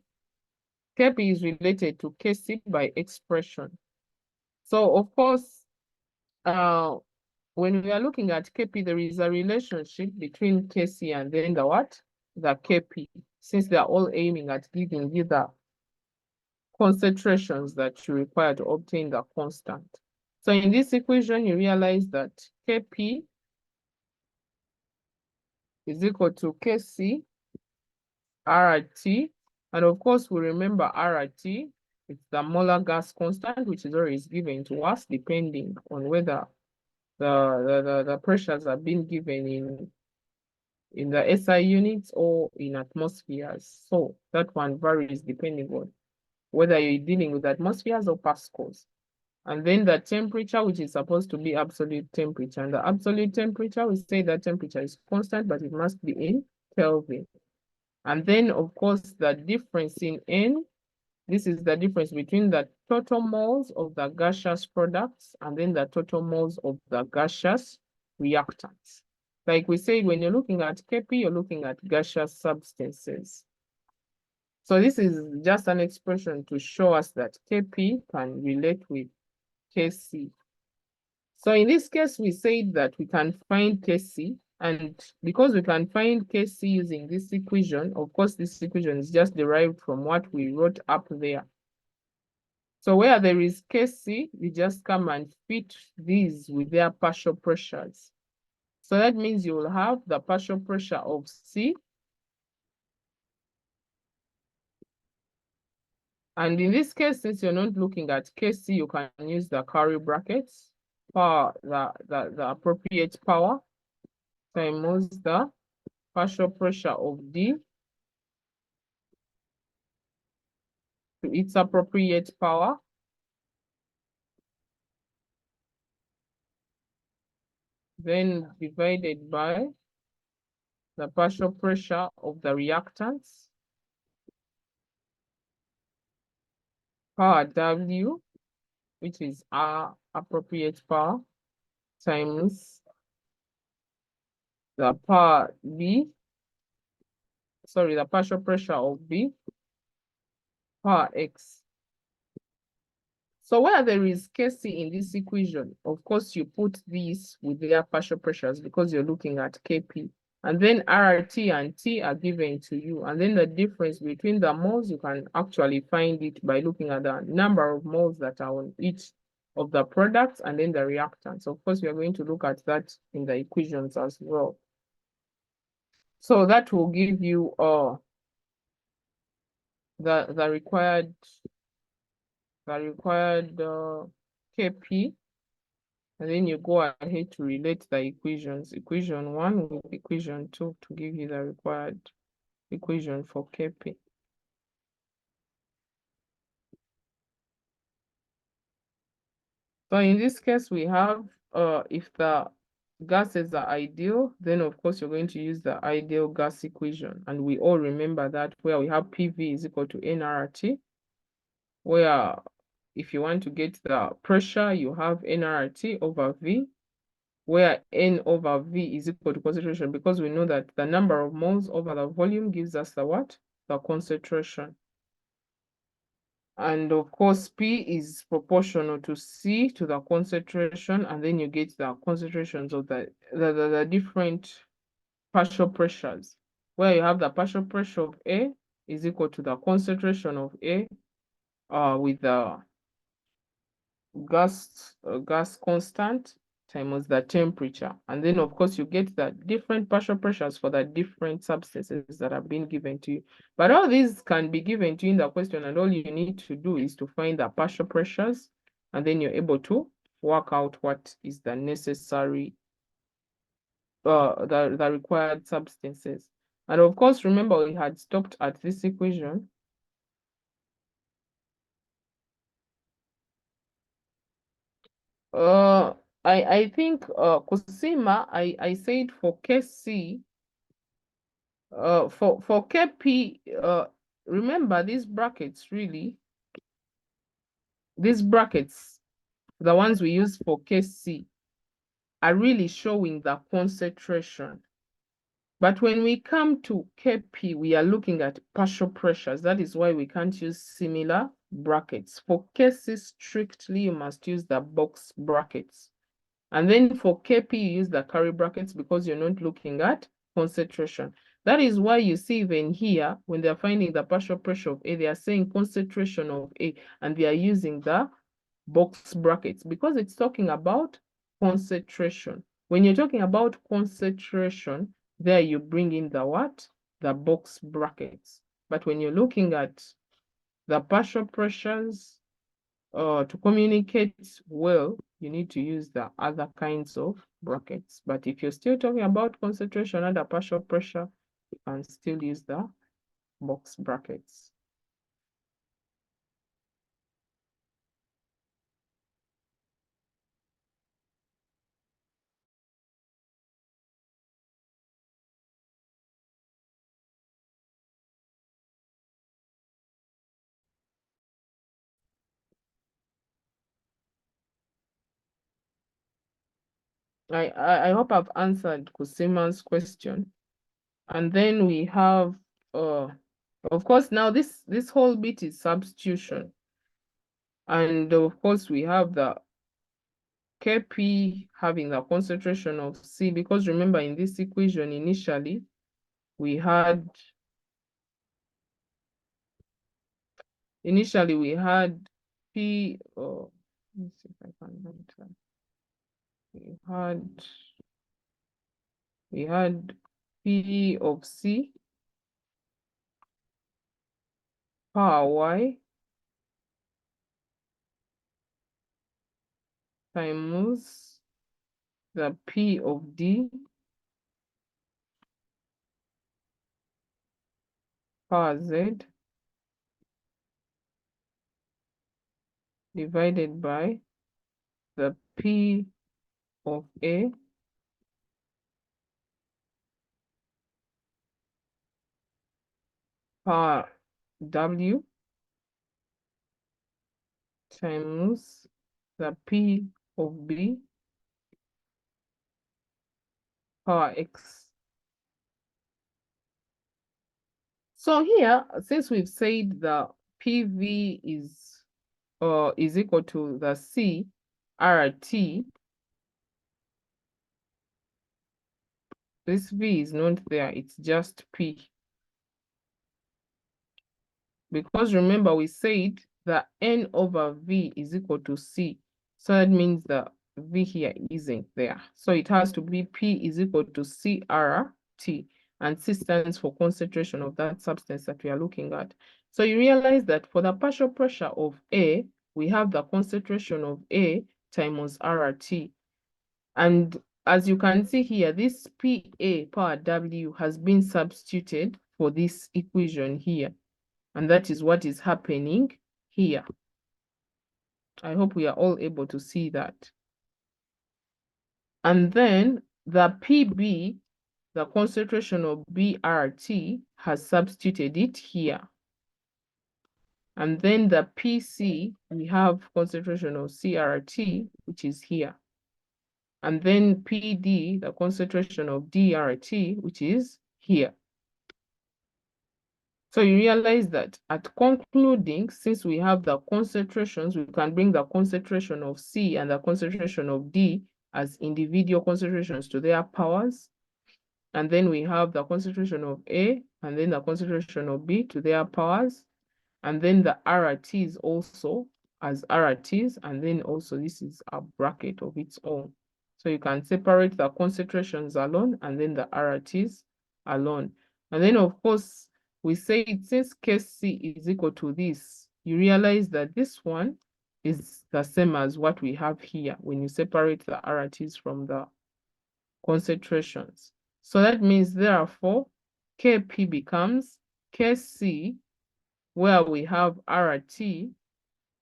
Kp is related to Kc by expression. So, of course, when we are looking at Kp, there is a relationship between Kc and then the what? The Kp, since they are all aiming at giving you the concentrations that you require to obtain the constant. So in this equation, you realize that Kp is equal to Kc RT. And of course, we remember RT, it's the molar gas constant, which is always given to us depending on whether the pressures are being given in the SI units or in atmospheres. So that one varies depending on whether you're dealing with atmospheres or pascals. And then the temperature, which is supposed to be absolute temperature. And the absolute temperature, we say that temperature is constant, but it must be in Kelvin. And then, of course, the difference in N, this is the difference between the total moles of the gaseous products and then the total moles of the gaseous reactants. Like we said, when you're looking at Kp, you're looking at gaseous substances. So this is just an expression to show us that Kp can relate with Kc. So in this case, we said that we can find Kc, and because we can find Kc using this equation, of course, this equation is just derived from what we wrote up there. So where there is Kc, we just come and fit these with their partial pressures. So that means you will have the partial pressure of C. And in this case, since you're not looking at Kc, you can use the curly brackets for the appropriate power times the partial pressure of D to its appropriate power then divided by the partial pressure of the reactants power W, which is our appropriate power, times the power B, sorry, the partial pressure of B, power X. So where there is Kc in this equation, of course, you put these with their partial pressures because you're looking at Kp. And then RT and T are given to you. And then the difference between the moles, you can actually find it by looking at the number of moles that are on each of the products and then the reactants. Of course, we are going to look at that in the equations as well. So that will give you the required Kp. And then you go ahead to relate the equations. Equation 1 with equation 2 to give you the required equation for Kp. So in this case, we have if the gases are ideal, then of course you're going to use the ideal gas equation. And we all remember that where we have PV is equal to nRT, where if you want to get the pressure, you have nRT over V, where N over V is equal to concentration, because we know that the number of moles over the volume gives us the what? The concentration. And of course, P is proportional to C to the concentration, and then you get the concentrations of the different partial pressures, where you have the partial pressure of A is equal to the concentration of A with the gas constant times the temperature. And then of course you get the different partial pressures for the different substances that have been given to you. But all these can be given to you in the question, and all you need to do is to find the partial pressures, and then you're able to work out what is the necessary the required substances. And of course, remember we had stopped at this equation. I think Kusima, I said for KC, for KP, remember these brackets really, these brackets, the ones we use for KC, are really showing the concentration. But when we come to KP, we are looking at partial pressures. That is why we can't use similar brackets. For KC strictly, you must use the box brackets. And then for KP, you use the curly brackets because you're not looking at concentration. That is why you see even here, when they're finding the partial pressure of A, they are saying concentration of A, and they are using the box brackets because it's talking about concentration. When you're talking about concentration, there you bring in the what? The box brackets. But when you're looking at the partial pressures, to communicate well, you need to use the other kinds of brackets. But if you're still talking about concentration under partial pressure, you can still use the box brackets. I hope I've answered Kusima's question. And then we have, of course, now this whole bit is substitution. And of course, we have the Kp having the concentration of C, because remember in this equation initially, we had P, let me see if I can enter. We had P of C power Y times the P of D power Z divided by the P of A power W times the P of B power X. So here, since we've said the PV is equal to the C RT, this V is not there, it's just P. Because remember we said the N over V is equal to C. So that means the V here isn't there. So it has to be P is equal to CRT. And C stands for concentration of that substance that we are looking at. So you realize that for the partial pressure of A, we have the concentration of A times RT. And as you can see here, this PA power W has been substituted for this equation here. And that is what is happening here. I hope we are all able to see that. And then the PB, the concentration of BRT, has substituted it here. And then the PC, we have concentration of CRT, which is here. And then PD, the concentration of DRT, which is here. So you realize that at concluding, since we have the concentrations, we can bring the concentration of C and the concentration of D as individual concentrations to their powers. And then we have the concentration of A and then the concentration of B to their powers. And then the RTs also as RTs. And then also this is a bracket of its own. So you can separate the concentrations alone and then the RTs alone. And then of course, we say since Kc is equal to this, you realize that this one is the same as what we have here when you separate the RTs from the concentrations. So that means therefore, Kp becomes Kc, where we have RT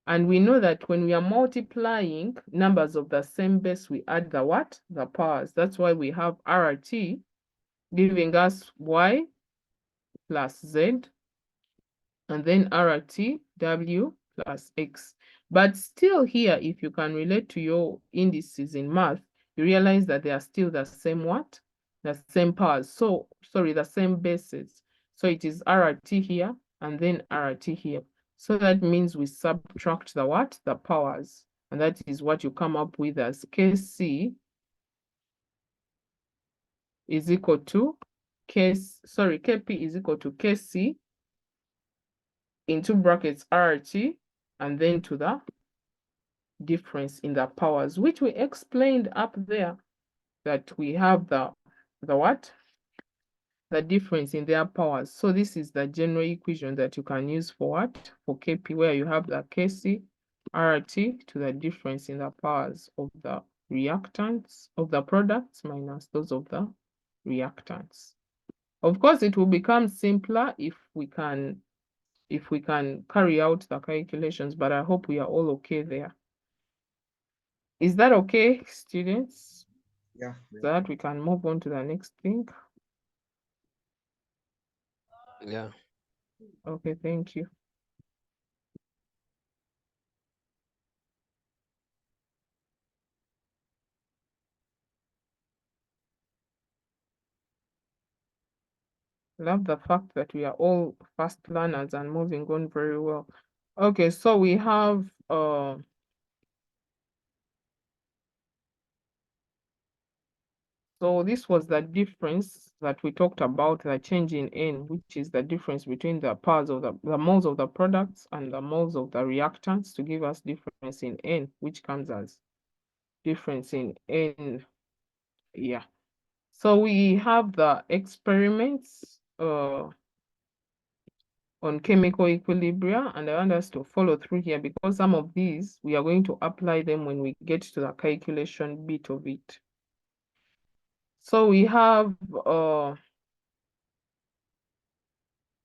And we know that when we are multiplying numbers of the same base, we add the what? The powers. That's why we have RT giving us Y plus Z, and then RT W plus X. But still here, if you can relate to your indices in math, you realize that they are still the same what? The same powers. So, sorry, the same bases. So it is RT here and then RT here. So that means we subtract the what? The powers. And that is what you come up with as KC is equal to KP is equal to KC into brackets RT and then to the difference in the powers, which we explained up there, that we have the what? The difference in their powers. So this is the general equation that you can use for what? For KP, where you have the KC RT to the difference in the powers of the reactants of the products minus those of the reactants. Of course, it will become simpler if we can carry out the calculations, but I hope we are all okay there. Is that okay, students? Yeah. So that we can move on to the next thing. Yeah. Okay, thank you. Love the fact that we are all fast learners and moving on very well. Okay, so we have so this was the difference that we talked about, the change in N, which is the difference between the powers of the moles of the products and the moles of the reactants to give us difference in N, which comes as difference in N. Yeah. So we have the experiments on chemical equilibria, and I want us to follow through here because some of these we are going to apply them when we get to the calculation bit of it. So we have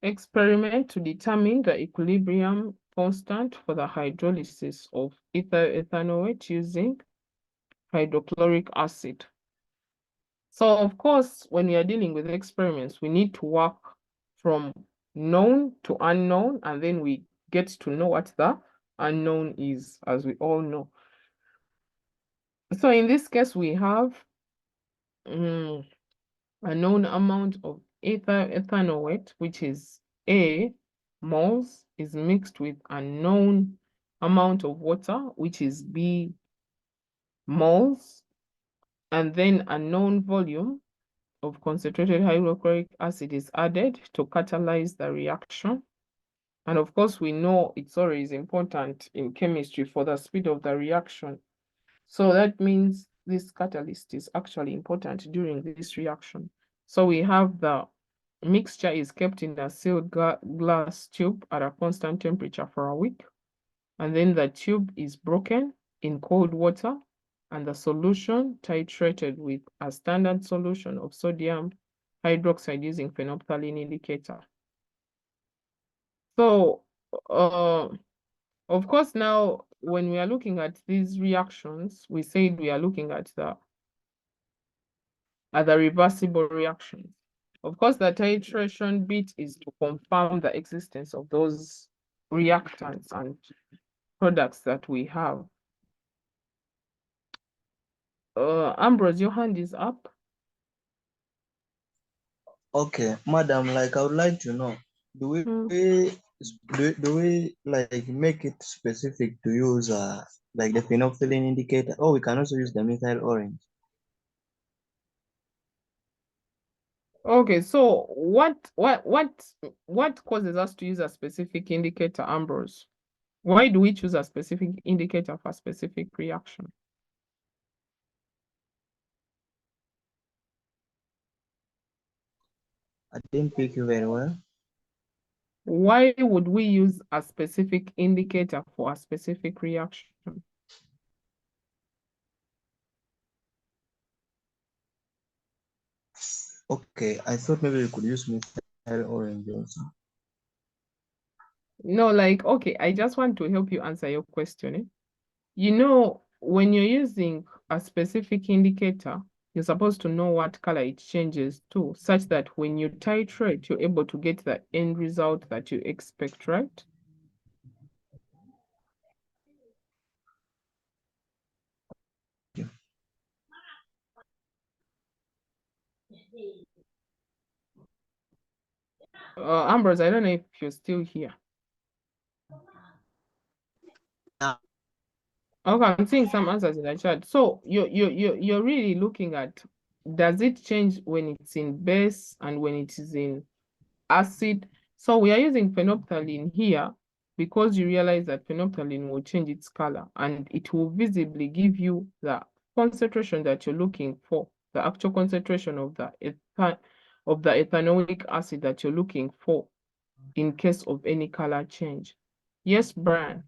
experiment to determine the equilibrium constant for the hydrolysis of ethyl ethanoate using hydrochloric acid. So of course, when we are dealing with experiments, we need to work from known to unknown, and then we get to know what the unknown is, as we all know. So in this case, we have a known amount of ethyl ethanoate, which is A moles, is mixed with a known amount of water, which is B moles, and then a known volume of concentrated hydrochloric acid is added to catalyze the reaction. And of course, we know it's always important in chemistry for the speed of the reaction. So that means this catalyst is actually important during this reaction. So we have the mixture is kept in a sealed glass tube at a constant temperature for a week. And then the tube is broken in cold water, and the solution titrated with a standard solution of sodium hydroxide using phenolphthalein indicator. So, of course, now when we are looking at these reactions, we said we are looking at the reversible reactions. Of course, the titration bit is to confirm the existence of those reactants and products that we have. Ambrose, your hand is up. Okay, madam, like I would like to know, do we like make it specific to use like the phenolphthalein indicator, or we can also use the methyl orange? Okay, so what causes us to use a specific indicator, Ambrose? Why do we choose a specific indicator for a specific reaction? I didn't pick you very well. Why would we use a specific indicator for a specific reaction? Okay, I thought maybe we could use methyl orange also. No, like, okay, I just want to help you answer your question. You know, when you're using a specific indicator, you're supposed to know what color it changes to, such that when you titrate, you're able to get the end result that you expect, right? Ambrose, I don't know if you're still here. Okay, I'm seeing some answers in the chat. So you're really looking at, does it change when it's in base and when it is in acid? So we are using phenolphthalein here because you realize that phenolphthalein will change its color and it will visibly give you the concentration that you're looking for, the actual concentration of the ethanoic acid that you're looking for in case of any color change. Yes, Brian.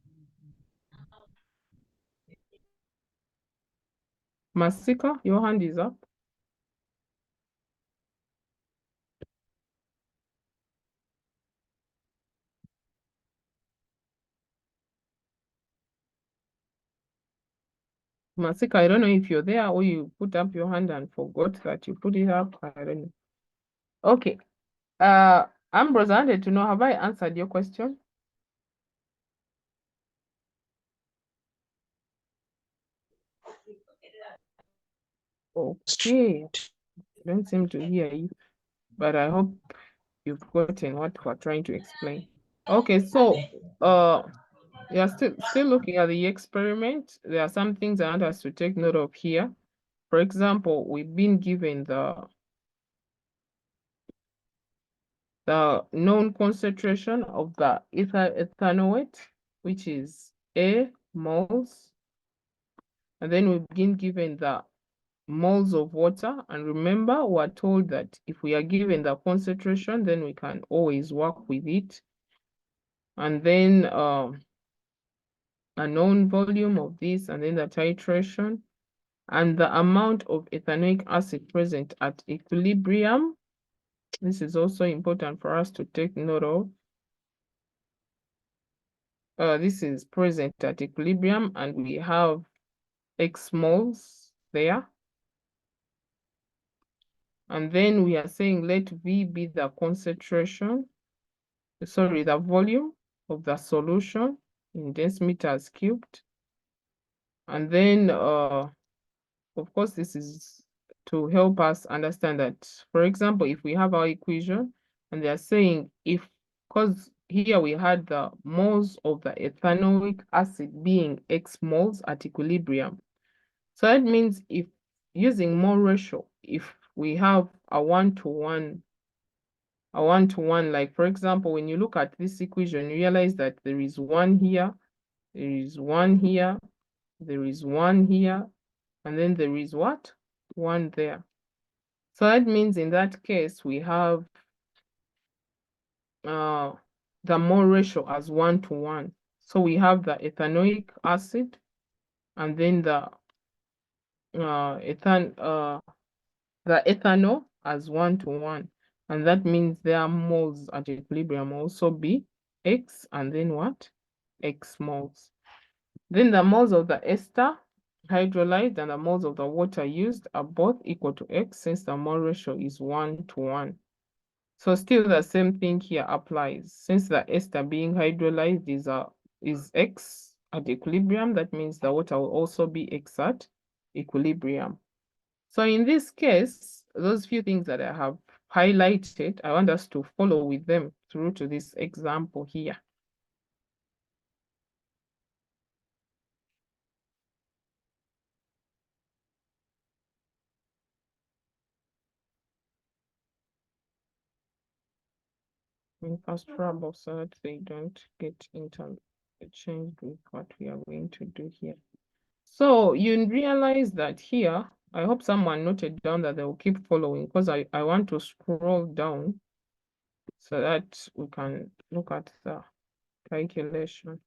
Masika, your hand is up. Masika, I don't know if you're there or you put up your hand and forgot that you put it up. I don't know. Okay. Ambrose, I wanted to know, have I answered your question? Okay. I don't seem to hear you, but I hope you've gotten what we're trying to explain. Okay, so we are still looking at the experiment. There are some things I want us to take note of here. For example, we've been given the known concentration of the ethanoate, which is A moles. And then we've been given the moles of water. And remember, we're told that if we are given the concentration, then we can always work with it. And then a known volume of this, and then the titration, and the amount of ethanoic acid present at equilibrium. This is also important for us to take note of. This is present at equilibrium, and we have X moles there. And then we are saying let V be the concentration, sorry, the volume of the solution in decimeters cubed. And then, of course, this is to help us understand that, for example, if we have our equation and they are saying if, because here we had the moles of the ethanoic acid being X moles at equilibrium. So that means if using mole ratio, if we have a one-to-one, like for example, when you look at this equation, you realize that there is one here, there is one here, there is one here, and then there is what? One there. So that means in that case, we have the mole ratio as 1-to-1. So we have the ethanoic acid and then the ethanol as 1-to-1. And that means their moles at equilibrium will also be X and then what? X moles. Then the moles of the ester hydrolyzed and the moles of the water used are both equal to X since the mole ratio is 1-to-1. So still the same thing here applies. Since the ester being hydrolyzed is X at equilibrium, that means the water will also be X at equilibrium. So in this case, those few things that I have highlighted, I want us to follow with them through to this example here. Trouble so that they don't get interchanged with what we are going to do here. So you realize that here, I hope someone noted down that they will keep following because I want to scroll down so that we can look at the calculation.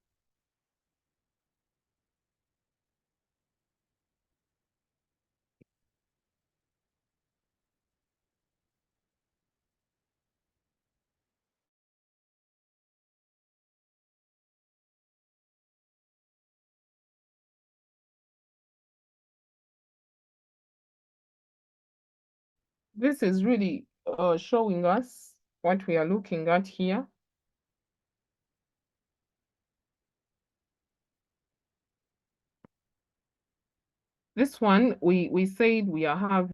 this is really showing us what we are looking at here. This one, we said we are having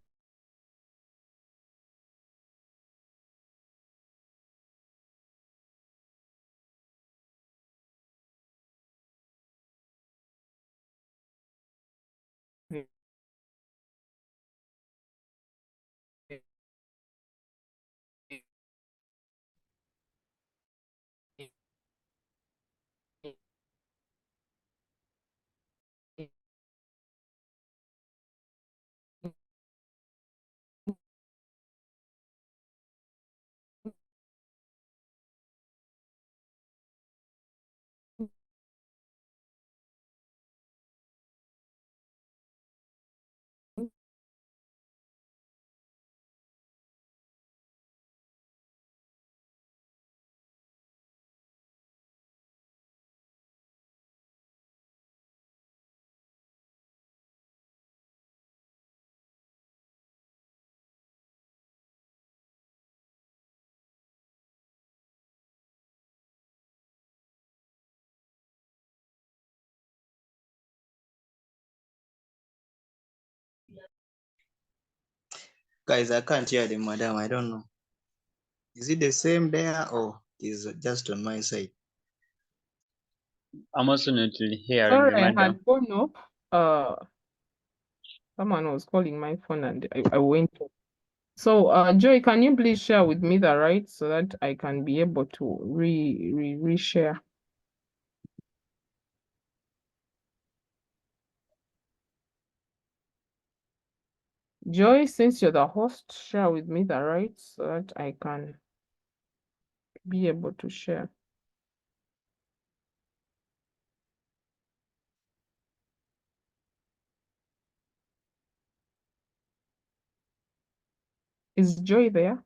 Guys, I can't hear the madam. I don't know. Is it the same there or is it just on my side? I'm also not really hearing sorry, you, I madam. had gone up. Someone was calling my phone and I went off. So Joy, can you please share with me the right so that I can be able to reshare? Joy, since you're the host, share with me the right so that I can be able to share. Is Joy there?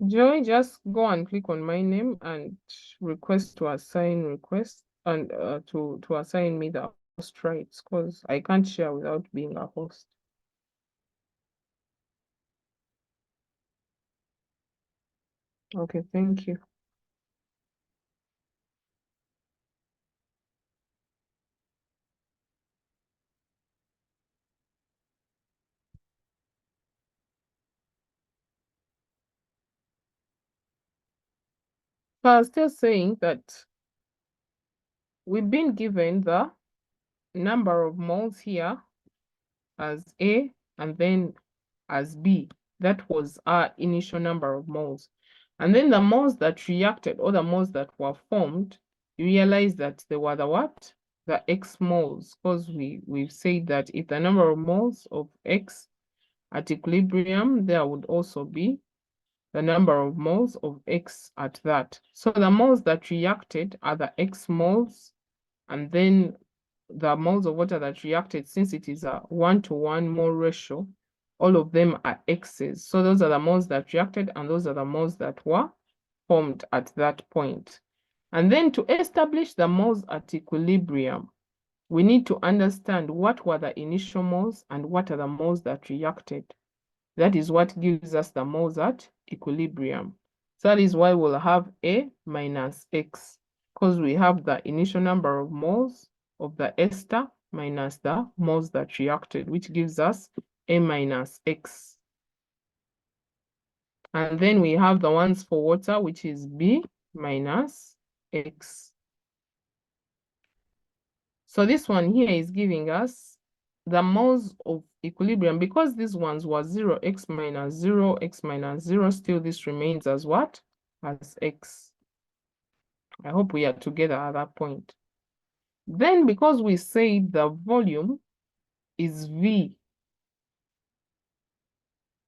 Joy, just go and click on my name and request to assign request and to assign me the host rights because I can't share without being a host. Okay, thank you. So I was still saying that we've been given the number of moles here as A and then as B. That was our initial number of moles. And then the moles that reacted or the moles that were formed, you realize that they were the what? The X moles, because we've said that if the number of moles of X at equilibrium, there would also be the number of moles of X at that. So the moles that reacted are the X moles, and then the moles of water that reacted, since it is a 1-to-1 mole ratio, all of them are X's. So those are the moles that reacted, and those are the moles that were formed at that point. And then to establish the moles at equilibrium, we need to understand what were the initial moles and what are the moles that reacted. That is what gives us the moles at equilibrium. So that is why we'll have A minus X, because we have the initial number of moles of the ester minus the moles that reacted, which gives us A minus X. And then we have the ones for water, which is B minus X. So this one here is giving us the moles of equilibrium. Because these ones were 0, x minus 0, x minus 0, still this remains as what? As X. I hope we are together at that point. Then because we say the volume is V,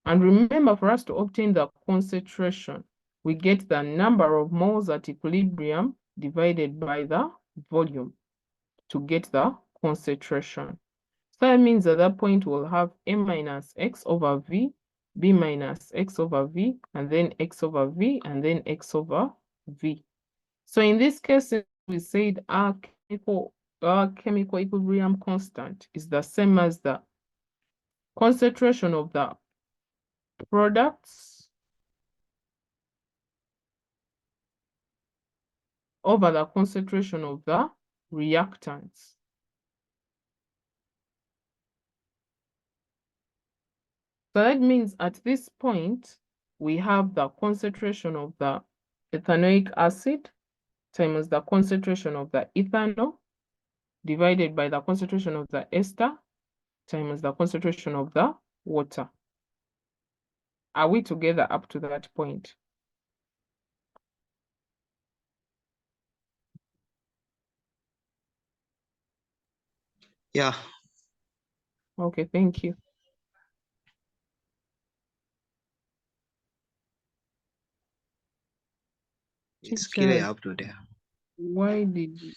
and remember, for us to obtain the concentration, we get the number of moles at equilibrium divided by the volume to get the concentration. So that means at that point we'll have A minus X over V, B minus X over V, and then X over V, and then X over V. So in this case, we said our chemical equilibrium constant is the same as the concentration of the products over the concentration of the reactants. So that means at this point, we have the concentration of the ethanoic acid times the concentration of the ethanol divided by the concentration of the ester times the concentration of the water. Are we together up to that point? Yeah. Okay, thank you. It's Teacher, clear up to there. why did you...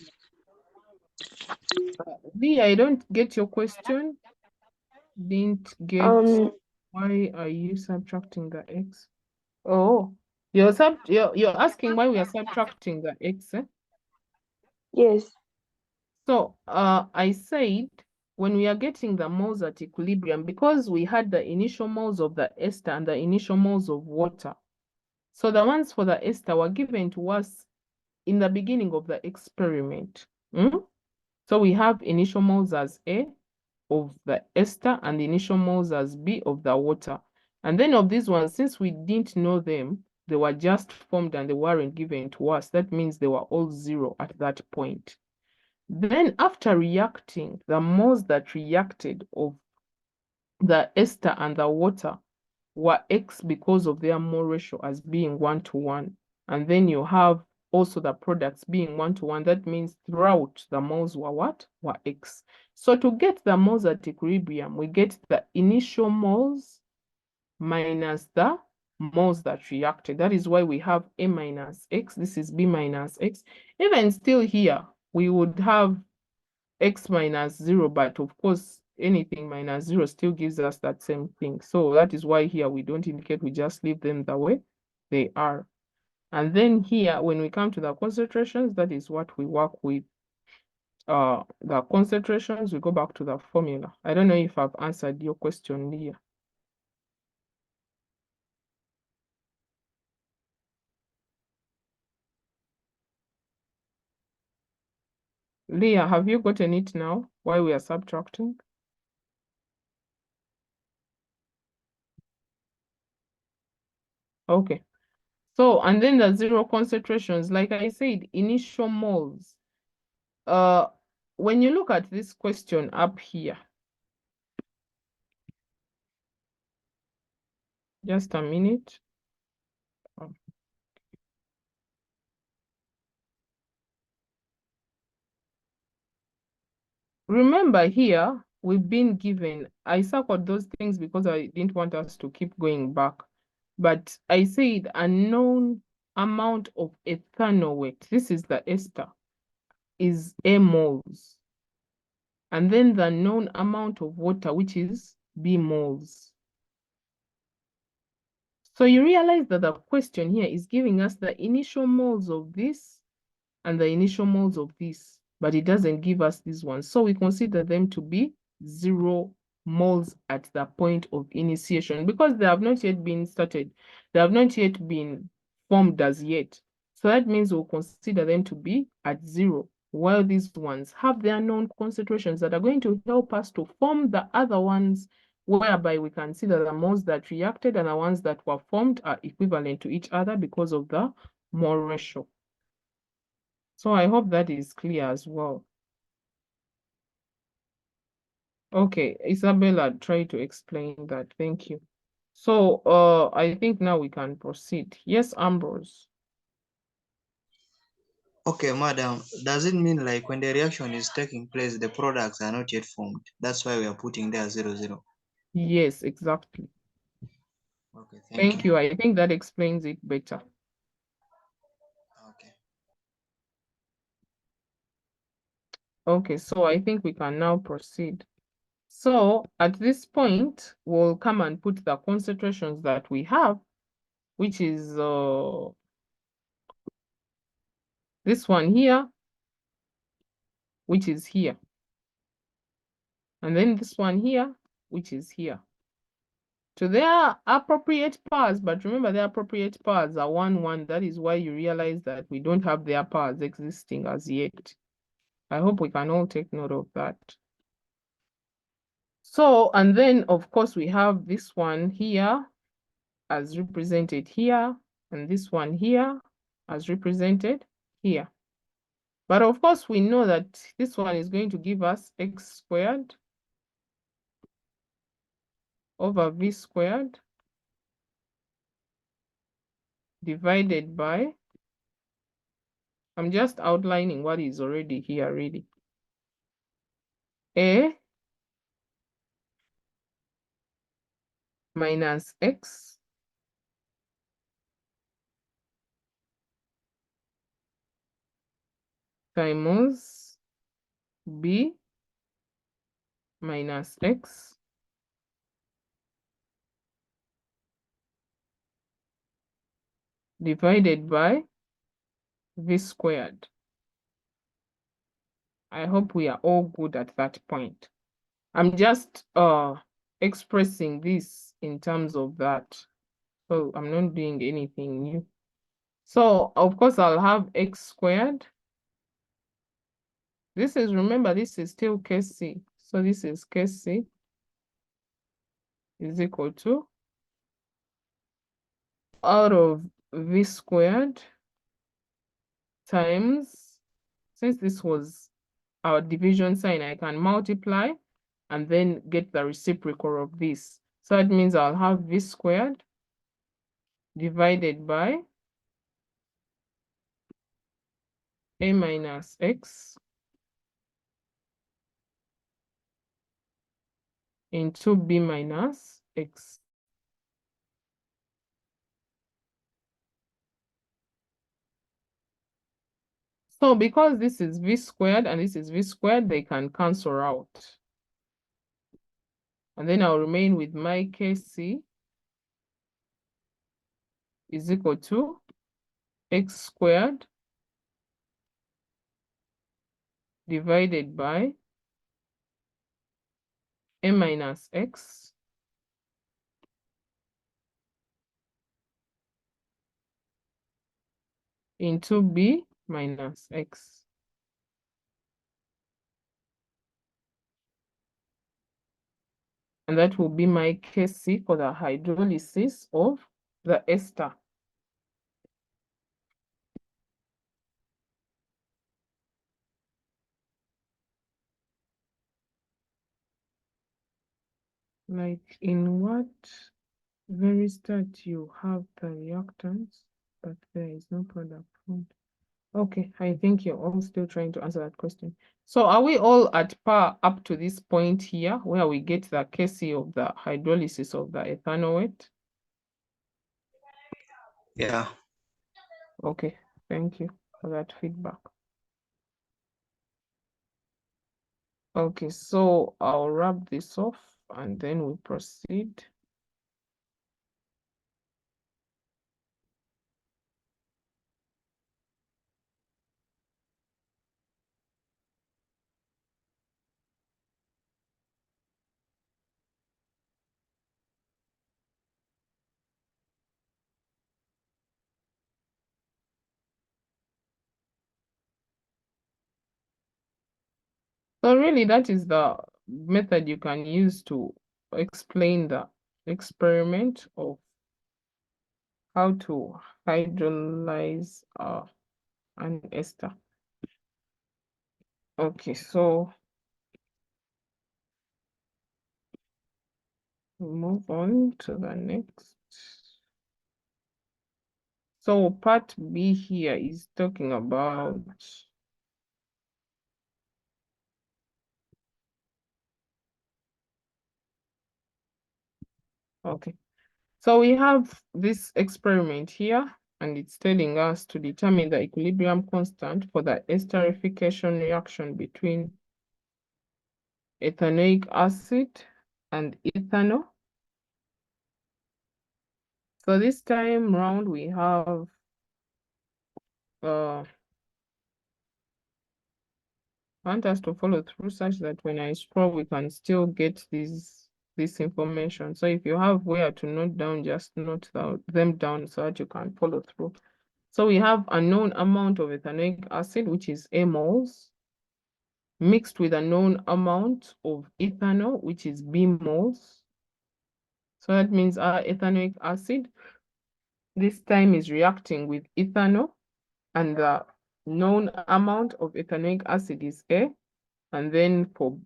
Lee, I don't get your question. Didn't get why are you subtracting the x? Oh, you're asking why we are subtracting the x, eh? Yes. So I said when we are getting the moles at equilibrium, because we had the initial moles of the ester and the initial moles of water. So the ones for the ester were given to us in the beginning of the experiment. So we have initial moles as A of the ester and the initial moles as B of the water. And then of these ones, since we didn't know them, they were just formed and they weren't given to us. That means they were all 0 at that point. Then after reacting, the moles that reacted of the ester and the water were X because of their mole ratio as being 1:1. And then you have also the products being 1:1. That means throughout the moles were what? Were X. So to get the moles at equilibrium, we get the initial moles minus the moles that reacted. That is why we have A minus X. This is B minus X. Even still here, we would have X minus 0, but of course, anything minus 0 still gives us that same thing. So that is why here we don't indicate, we just leave them the way they are. And then here, when we come to the concentrations, that is what we work with. The concentrations, we go back to the formula. I don't know if I've answered your question, Leah. Leah, have you gotten it now, why we are subtracting? Okay. So, and then the 0 concentrations, like I said, initial moles. When you look at this question up here, just a minute. Remember here, we've been given, I circled those things because I didn't want us to keep going back. But I said a known amount of ethanol weight, this is the ester, is A moles. And then the known amount of water, which is B moles. So you realize that the question here is giving us the initial moles of this and the initial moles of this, but it doesn't give us these ones. So we consider them to be 0 moles at the point of initiation because they have not yet been started. They have not yet been formed as yet. So that means we'll consider them to be at 0, while these ones have their known concentrations that are going to help us to form the other ones, whereby we consider the moles that reacted and the ones that were formed are equivalent to each other because of the mole ratio. So I hope that is clear as well. Okay, Isabella, try to explain that. Thank you. So I think now we can proceed. Yes, Ambrose. Okay, madam, does it mean like when the reaction is taking place, the products are not yet formed? That's why we are putting there 0,0. Yes, exactly. Okay, Thank you. I think that explains it better. Okay. Okay, so I think we can now proceed. So at this point, we'll come and put the concentrations that we have, which is this one here, which is here. And then this one here, which is here. To their appropriate pairs, but remember their appropriate pairs are 1, 1. That is why you realize that we don't have their pairs existing as yet. I hope we can all take note of that. So, and then of course we have this one here as represented here, and this one here as represented here. But of course we know that this one is going to give us x squared over v squared divided by, I'm just outlining what is already here really. A minus x times b minus x divided by v squared. I hope we are all good at that point. I'm just expressing this in terms of that. So I'm not doing anything new. So of course I'll have x squared. This is, remember, this is still Kc. So this is Kc is equal to out of v squared times, since this was our division sign, I can multiply and then get the reciprocal of this. So that means I'll have v squared divided by a minus x into b minus x. So because this is v squared and this is v squared, they can cancel out. And then I'll remain with my Kc is equal to x squared divided by a minus x into b minus x. And that will be my Kc for the hydrolysis of the ester. Like in what very start you have the reactants, but there is no product found. Okay, I think you're all still trying to answer that question. So are we all at par up to this point here where we get the Kc of the hydrolysis of the ethanoate? Yeah. Okay, thank you for that feedback. Okay, so I'll wrap this off and then we proceed. So really that is the method you can use to explain the experiment of how to hydrolyze an ester. Okay, so we'll move on to the next. So part B here is talking about okay. So we have this experiment here, and it's telling us to determine the equilibrium constant for the esterification reaction between ethanoic acid and ethanol. So this time round we have I want us to follow through such that when I scroll, we can still get this information. So if you have where to note down, just note them down so that you can follow through. So we have a known amount of ethanoic acid, which is A moles, mixed with a known amount of ethanol, which is B moles. So that means our ethanoic acid this time is reacting with ethanol, and the known amount of ethanoic acid is A, and then for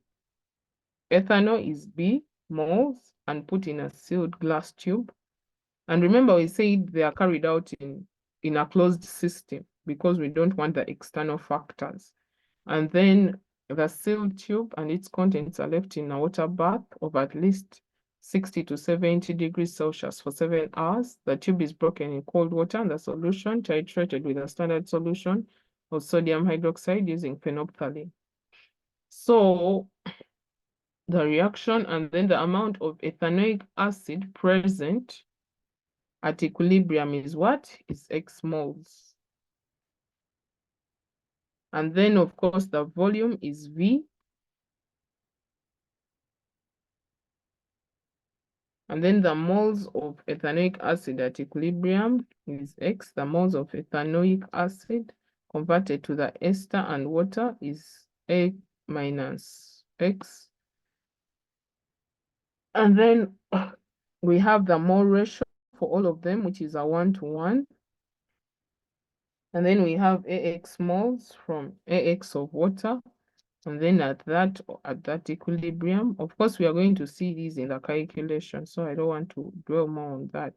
ethanol is B moles, and put in a sealed glass tube. And remember, we said they are carried out in a closed system because we don't want the external factors. And then the sealed tube and its contents are left in a water bath of at least 60 to 70 degrees Celsius for 7 hours. The tube is broken in cold water and the solution titrated with a standard solution of sodium hydroxide using phenolphthalein. So the reaction and then the amount of ethanoic acid present at equilibrium is what? Is X moles. And then, of course, the volume is V. And then the moles of ethanoic acid at equilibrium is X. The moles of ethanoic acid converted to the ester and water is A minus X. And then we have the mole ratio for all of them, which is a 1:1. And then we have AX moles from AX of water. And then at that equilibrium, of course, we are going to see these in the calculation, so I don't want to dwell more on that.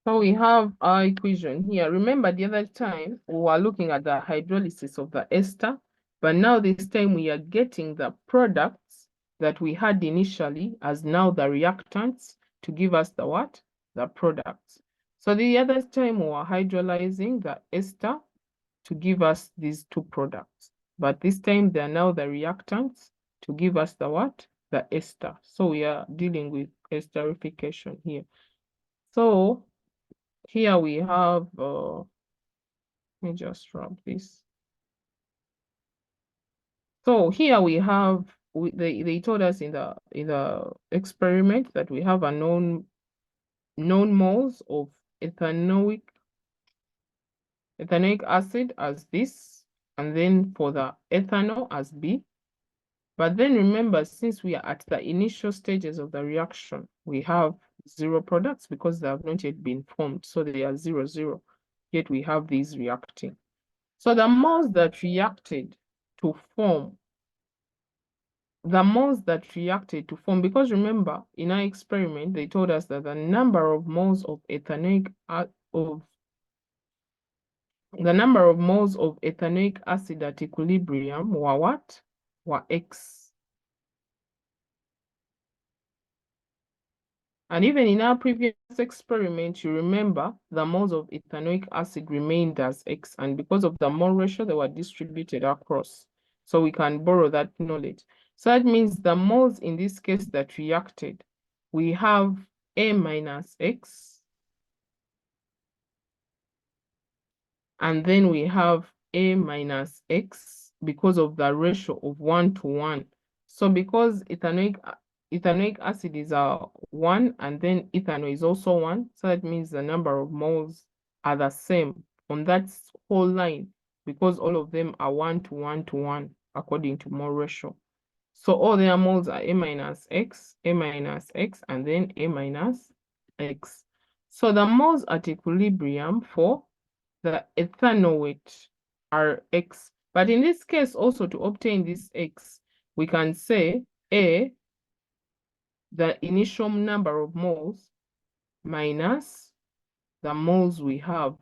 So we have our equation here. Remember the other time we were looking at the hydrolysis of the ester, but now this time we are getting the products that we had initially as now the reactants to give us the what? The products. So the other time we were hydrolyzing the ester to give us these two products. But this time they are now the reactants to give us the what? The ester. So we are dealing with esterification here. So here we have, let me just rub this. So here we have, they told us in the experiment that we have a known moles of ethanoic acid as this, and then for the ethanol as B. But then remember, since we are at the initial stages of the reaction, we have 0 products because they have not yet been formed. So they are 0, 0. Yet we have these reacting. So the moles that reacted to form, because remember, in our experiment, they told us that the number of moles of ethanoic acid at equilibrium were what? Were X. And even in our previous experiment, you remember the moles of ethanoic acid remained as X, and because of the mole ratio, they were distributed across. So we can borrow that knowledge. So that means the moles in this case that reacted, we have A minus X, and then we have A minus X because of the ratio of 1:1. So because ethanoic acid is 1, and then ethanol is also 1. So that means the number of moles are the same on that whole line because all of them are 1:1 according to mole ratio. So all their moles are A minus X, A minus X, and then A minus X. So the moles at equilibrium for the ethanol weight are X. But in this case, also to obtain this X, we can say A, the initial number of moles, minus the moles we have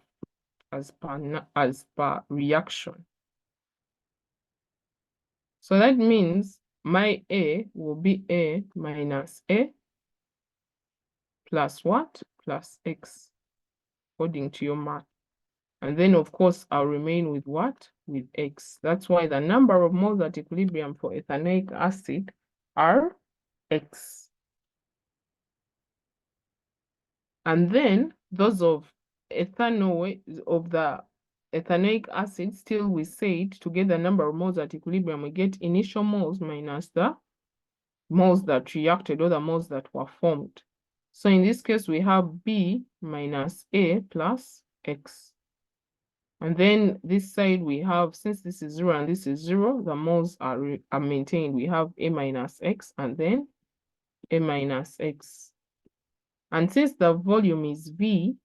as per reaction. So that means my A will be A minus A plus what? Plus X, according to your math. And then, of course, I'll remain with what? With X. That's why the number of moles at equilibrium for ethanoic acid are X. And then those of ethanol, of the ethanoic acid, still we said to get the number of moles at equilibrium, we get initial moles minus the moles that reacted or the moles that were formed. So in this case, we have B minus A plus X. And then this side we have, since this is 0 and this is 0, the moles are maintained. We have A minus X and then A minus X. And since the volume is V,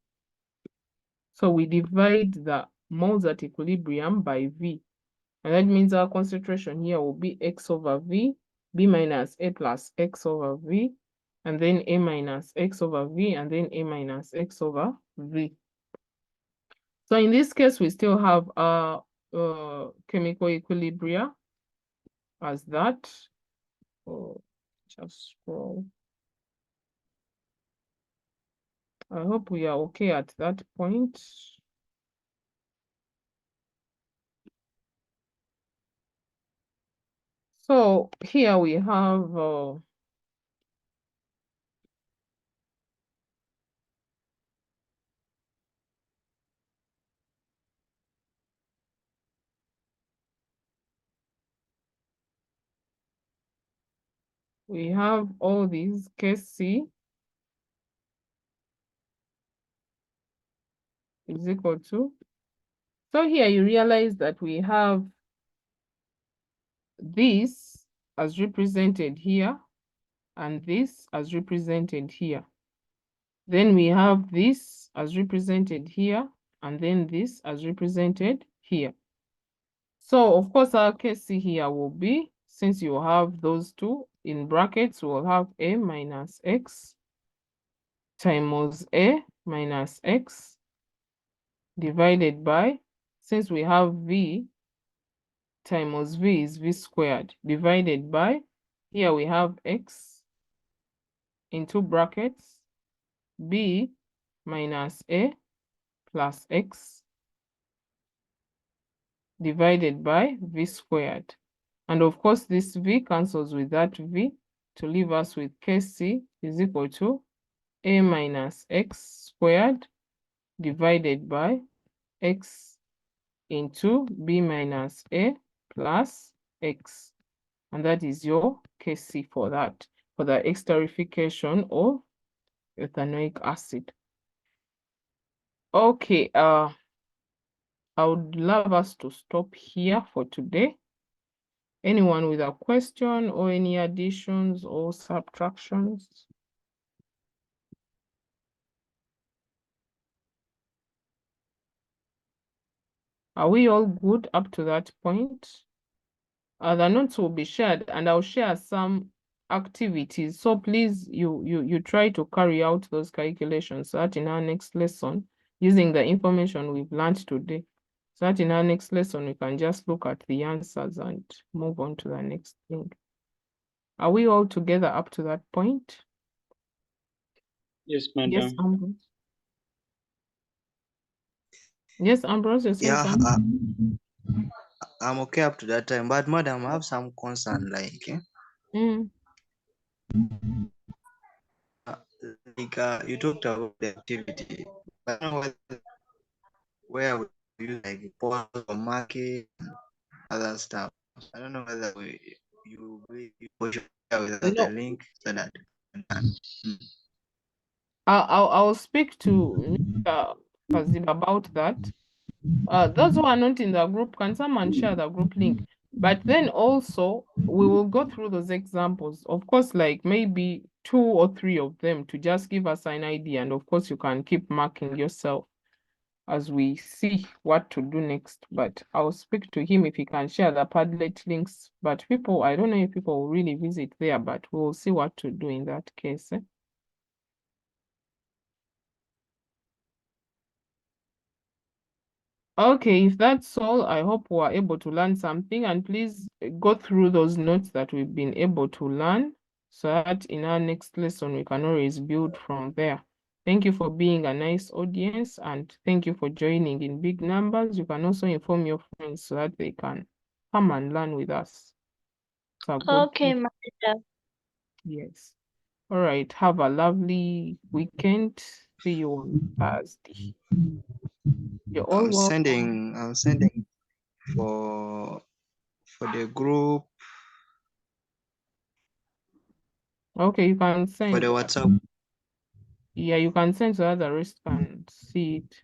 so we divide the moles at equilibrium by V. And that means our concentration here will be X over V, B minus A plus X over V, and then A minus X over V, and then A minus X over V. So in this case, we still have our chemical equilibria as that. Oh, just scroll. I hope we are okay at that point. So here we have all these case C is equal to. So here you realize that we have this as represented here and this as represented here. Then we have this as represented here and then this as represented here. So of course our case C here will be, since you have those two in brackets, we'll have A minus X times A minus X divided by, since we have V times V is V squared, divided by, here we have X into brackets, B minus A plus X divided by V squared. And of course, this V cancels with that V to leave us with Kc is equal to A minus X squared divided by X into B minus A plus X. And that is your Kc for that, for the esterification of ethanoic acid. Okay, I would love us to stop here for today. Anyone with a question or any additions or subtractions? Are we all good up to that point? The notes will be shared and I'll share some activities. So please, you try to carry out those calculations so that in our next lesson, using the information we've learned today, so that in our next lesson, we can just look at the answers and move on to the next thing. Are we all together up to that point? Yes, madam. Yes, Ambrose. Yes, Ambrose, you're saying Yeah, something? I'm okay up to that time, but madam, I have some concern, like, you talked about the activity. I don't know where we use like pause or market and other stuff. I don't know whether you share with us the link so that. I'll speak to Mr. Kazib about that. Those who are not in the group, can someone share the group link? But then also, we will go through those examples. Of course, like maybe 2 or 3 of them to just give us an idea. And of course, you can keep marking yourself as we see what to do next. But I'll speak to him if he can share the Padlet links. But people, I don't know if people will really visit there, but we'll see what to do in that case. Okay, if that's all, I hope we are able to learn something, and please go through those notes that we've been able to learn so that in our next lesson we can always build from there. Thank you for being a nice audience, and thank you for joining in big numbers. You can also inform your friends so that they can come and learn with us. So Okay, madam. yes. All right. Have a lovely weekend. See you on Thursday. You're all welcome. I'm sending for the group, Okay, you can for send. the WhatsApp. Yeah, you can send so that the rest can see it.